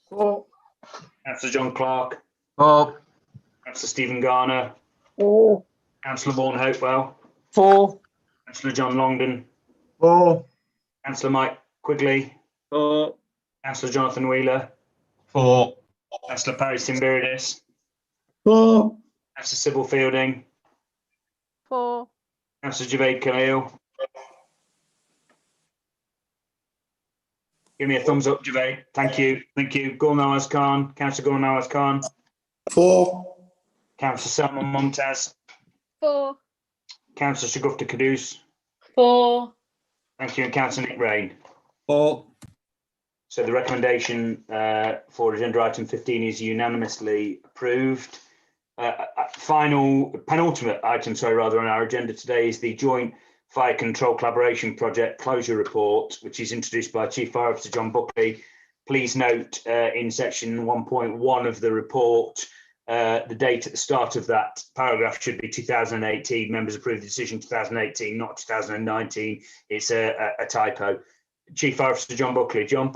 4. Councillor John Clark. 4. Councillor Stephen Garner. 4. Councillor Vaughan Hopewell. 4. Councillor John Longden. 4. Councillor Mike Quigley. 4. Councillor Jonathan Wheeler. 4. Councillor Parry Simbiridis. 4. Councillor Sybil Fielding. 4. Councillor Javed Khalil. Give me a thumbs up, Javed. Thank you. Thank you. Gulnawaz Khan. Councillor Gulnawaz Khan. 4. Councillor Salma Mumtaz. 4. Councillor Shagufta Kudus. 4. Thank you. And Councillor Nick Rain. 4. So the recommendation for agenda item 15 is unanimously approved. Penultimate item, on our agenda today is the Joint Fire Control Collaboration Project Closure Report, which is introduced by Chief Fire Officer John Buckley. Please note in section 1.1 of the report, the date at the start of that paragraph should be 2018. Members approved the decision 2018, not 2019. It's a typo. Chief Fire Officer John Buckley. John.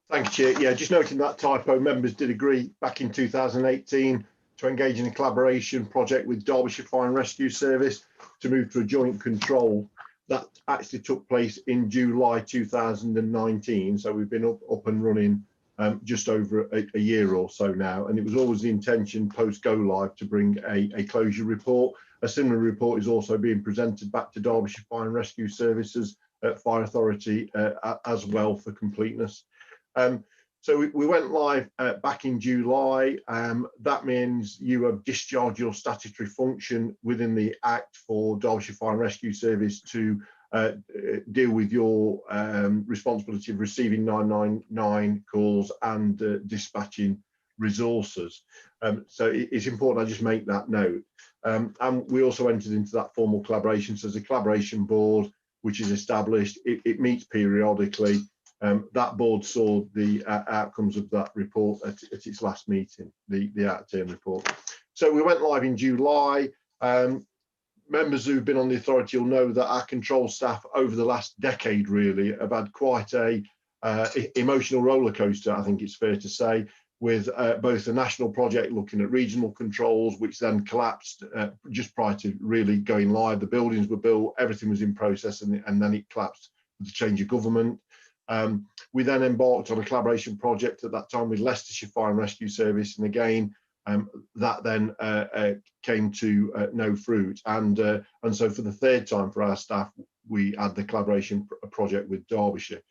Thank you, Chair. Yeah, just noting that typo, members did agree back in 2018 to engage in a collaboration project with Derbyshire Fire and Rescue Service to move to a joint control. That actually took place in July 2019. So we've been up and running just over a year or so now. And it was always the intention post go live to bring a closure report. A similar report is also being presented back to Derbyshire Fire and Rescue Services Fire Authority as well for completeness. So we went live back in July. That means you have discharged your statutory function within the Act for Derbyshire Fire and Rescue Service to deal with your responsibility of receiving 999 calls and dispatching resources. So it's important I just make that note. And we also entered into that formal collaboration. So there's a collaboration board which is established. It meets periodically. That board saw the outcomes of that report at its last meeting, the out-of-term report. So we went live in July. Members who've been on the authority will know that our control staff over the last decade really have had quite a emotional roller coaster, I think it's fair to say, with both a national project looking at regional controls, which then collapsed just prior to really going live. The buildings were built, everything was in process, and then it collapsed with the change of government. We then embarked on a collaboration project at that time with Leicestershire Fire and Rescue Service, and again that then came to no fruit. And so for the third time for our staff, we had the collaboration project with Derbyshire.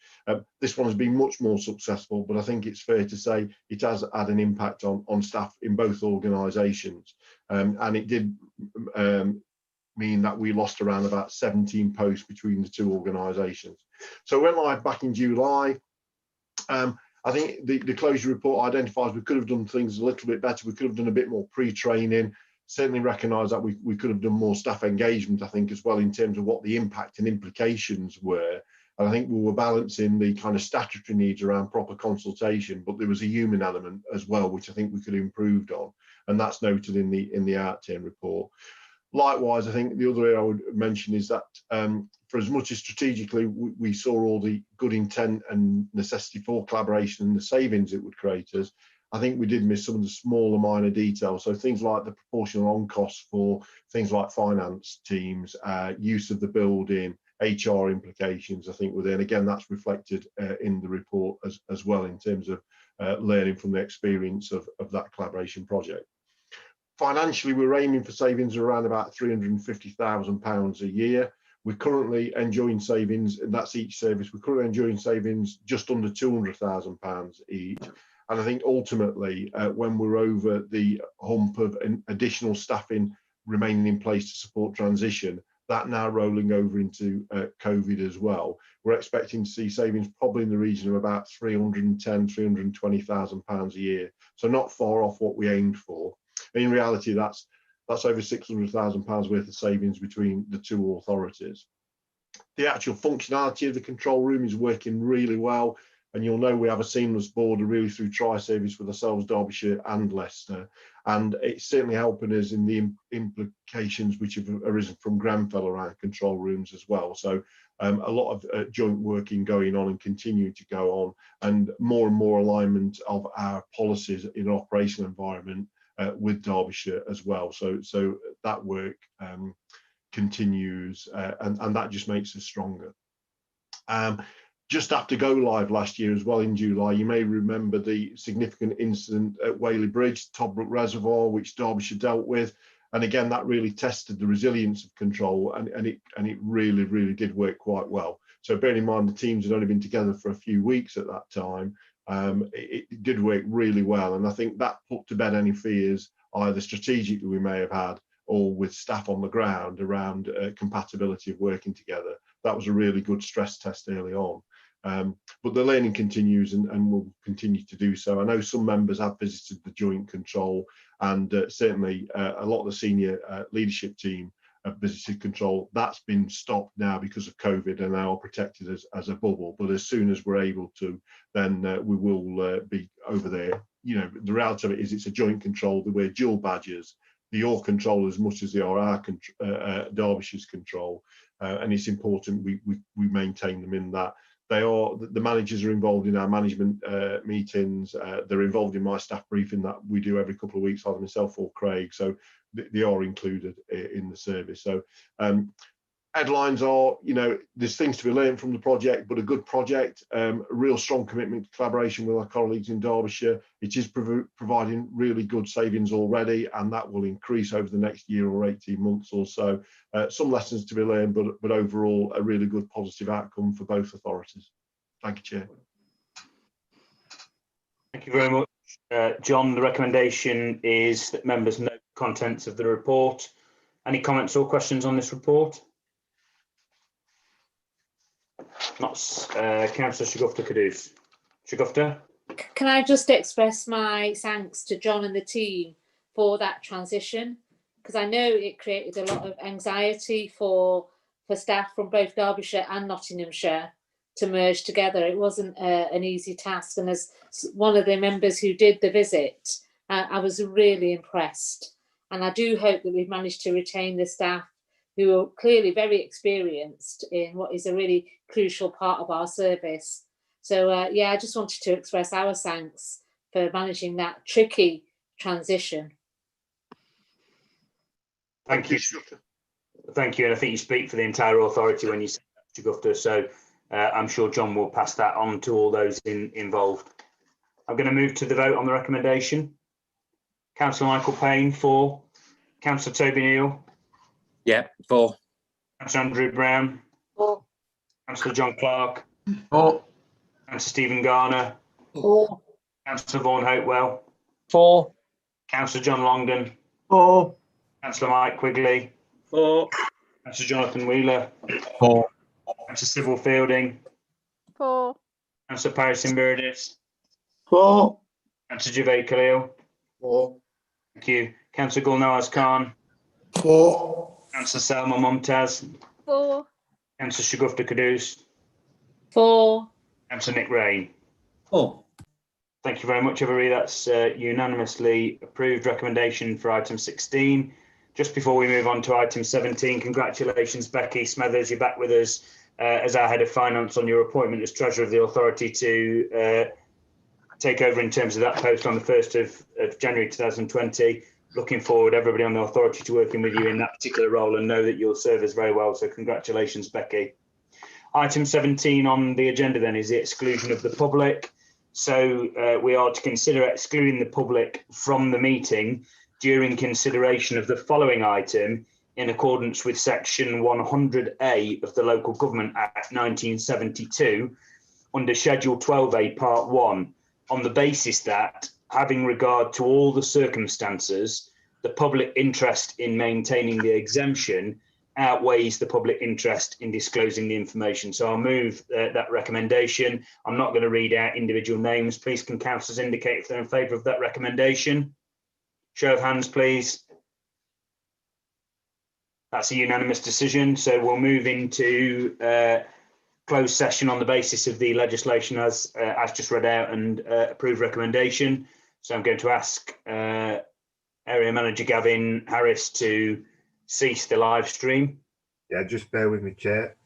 This one has been much more successful, but I think it's fair to say it has had an impact on staff in both organisations, and it did mean that we lost around about 17 posts between the two organisations. So we went live back in July. I think the closure report identifies we could have done things a little bit better. We could have done a bit more pre-training. Certainly recognise that we could have done more staff engagement, I think, as well, in terms of what the impact and implications were. And I think we were balancing the kind of statutory needs around proper consultation, but there was a human element as well, which I think we could have improved on. And that's noted in the out-of-term report. Likewise, I think the other area I would mention is that for as much as strategically we saw all the good intent and necessity for collaboration and the savings it would create us, I think we did miss some of the smaller minor details. So things like the proportional on costs for things like finance teams, use of the building, HR implications, I think were there. And again, that's reflected in the report as well in terms of learning from the experience of that collaboration project. Financially, we're aiming for savings around about £350,000 a year. We're currently enjoying savings, and that's each service. We're currently enjoying savings just under £200,000 each. And I think ultimately, when we're over the hump of additional staffing remaining in place to support transition, that now rolling over into COVID as well, we're expecting to see savings probably in the region of about £310,000, £320,000 a year. So not far off what we aimed for. In reality, that's over £600,000 worth of savings between the two authorities. The actual functionality of the control room is working really well, and you'll know we have a seamless border really through tri-service with ourselves, Derbyshire and Leicester, and it's certainly helping us in the implications which have arisen from Grenfell around control rooms as well. So a lot of joint working going on and continuing to go on, and more alignment of our policies in an operational environment with Derbyshire as well. So that work continues, and that just makes us stronger. Just after go live last year as well in July, you may remember the significant incident at Whaley Bridge, Toddbrook Reservoir, which Derbyshire dealt with. And again, that really tested the resilience of control, and it really did work quite well. So bearing in mind the teams had only been together for a few weeks at that time, it did work really well. And I think that put to bed any fears either strategically we may have had or with staff on the ground around compatibility of working together. That was a really good stress test early on. But the learning continues and will continue to do so. I know some members have visited the joint control, and certainly a lot of the senior leadership team have visited control. That's been stopped now because of COVID and now protected as a bubble. But as soon as we're able to, then we will be over there. You know, the reality of it is it's a joint control. They wear dual badges. Your control as much as they are our Derbyshire's control, and it's important we maintain them in that. They are, the managers are involved in our management meetings. They're involved in my staff briefing that we do every couple of weeks, either myself or Craig. So they are included in the service. So headlines are, you know, there's things to be learned from the project, but a good project, a real strong commitment to collaboration with our colleagues in Derbyshire. It is providing really good savings already, and that will increase over the next year or 18 months or so. Some lessons to be learned, but overall a really good positive outcome for both authorities. Thank you, Chair. Thank you very much, John. The recommendation is that members note the contents of the report. Any comments or questions on this report? Not Councillor Shagufta-Caduce. Shagufta? Can I just express my thanks to John and the team for that transition, because I know it created a lot of anxiety for staff from both Derbyshire and Nottinghamshire to merge together. It wasn't an easy task, and as one of the members who did the visit, I was really impressed, and I do hope that we've managed to retain the staff who are clearly very experienced in what is a really crucial part of our service. So yeah, I just wanted to express our thanks for managing that tricky transition. Thank you. Thank you, and I think you speak for the entire authority when you say that, Shagufta, so I'm sure John will pass that on to all those involved. I'm going to move to the vote on the recommendation. Councillor Michael Payne, 4. Councillor Toby Neal. Yeah, 4. Councillor Andrew Brown. 4. Councillor John Clark. 4. Councillor Stephen Garner. 4. Councillor Vaughan Hopewell. 4. Councillor John Longdon. 4. Councillor Mike Quigley. 4. Councillor Jonathan Wheeler. 4. Councillor Sybil Fielding. 4. Councillor Paris Imbiridis. 4. Councillor Javed Khalil. 4. Thank you. Councillor Gulnawaz Khan. 4. Councillor Salma Mumtaz. 4. Councillor Shagufta-Caduce. 4. Councillor Nick Rain. 4. Thank you very much, everybody. That's unanimously approved recommendation for item 16. Just before we move on to item 17, congratulations, Becky Smethers. You're back with us as our Head of Finance on your appointment as Treasurer of the Authority to take over in terms of that post on the 1st of January 2020. Looking forward, everybody on the Authority, to working with you in that particular role, and know that you'll serve us very well. So congratulations, Becky. Item 17 on the agenda then is the exclusion of the public. So we are to consider excluding the public from the meeting during consideration of the following item in accordance with section 100A of the Local Government Act 1972 under Schedule 12A Part 1, on the basis that, having regard to all the circumstances, the public interest in maintaining the exemption outweighs the public interest in disclosing the information. So I'll move that recommendation. I'm not going to read out individual names. Please can councillors indicate if they're in favour of that recommendation? Show of hands, please. That's a unanimous decision. So we'll move into closed session on the basis of the legislation as just read out and approved recommendation. So I'm going to ask Area Manager Gavin Harris to cease the live stream. Yeah, just bear with me, Chair.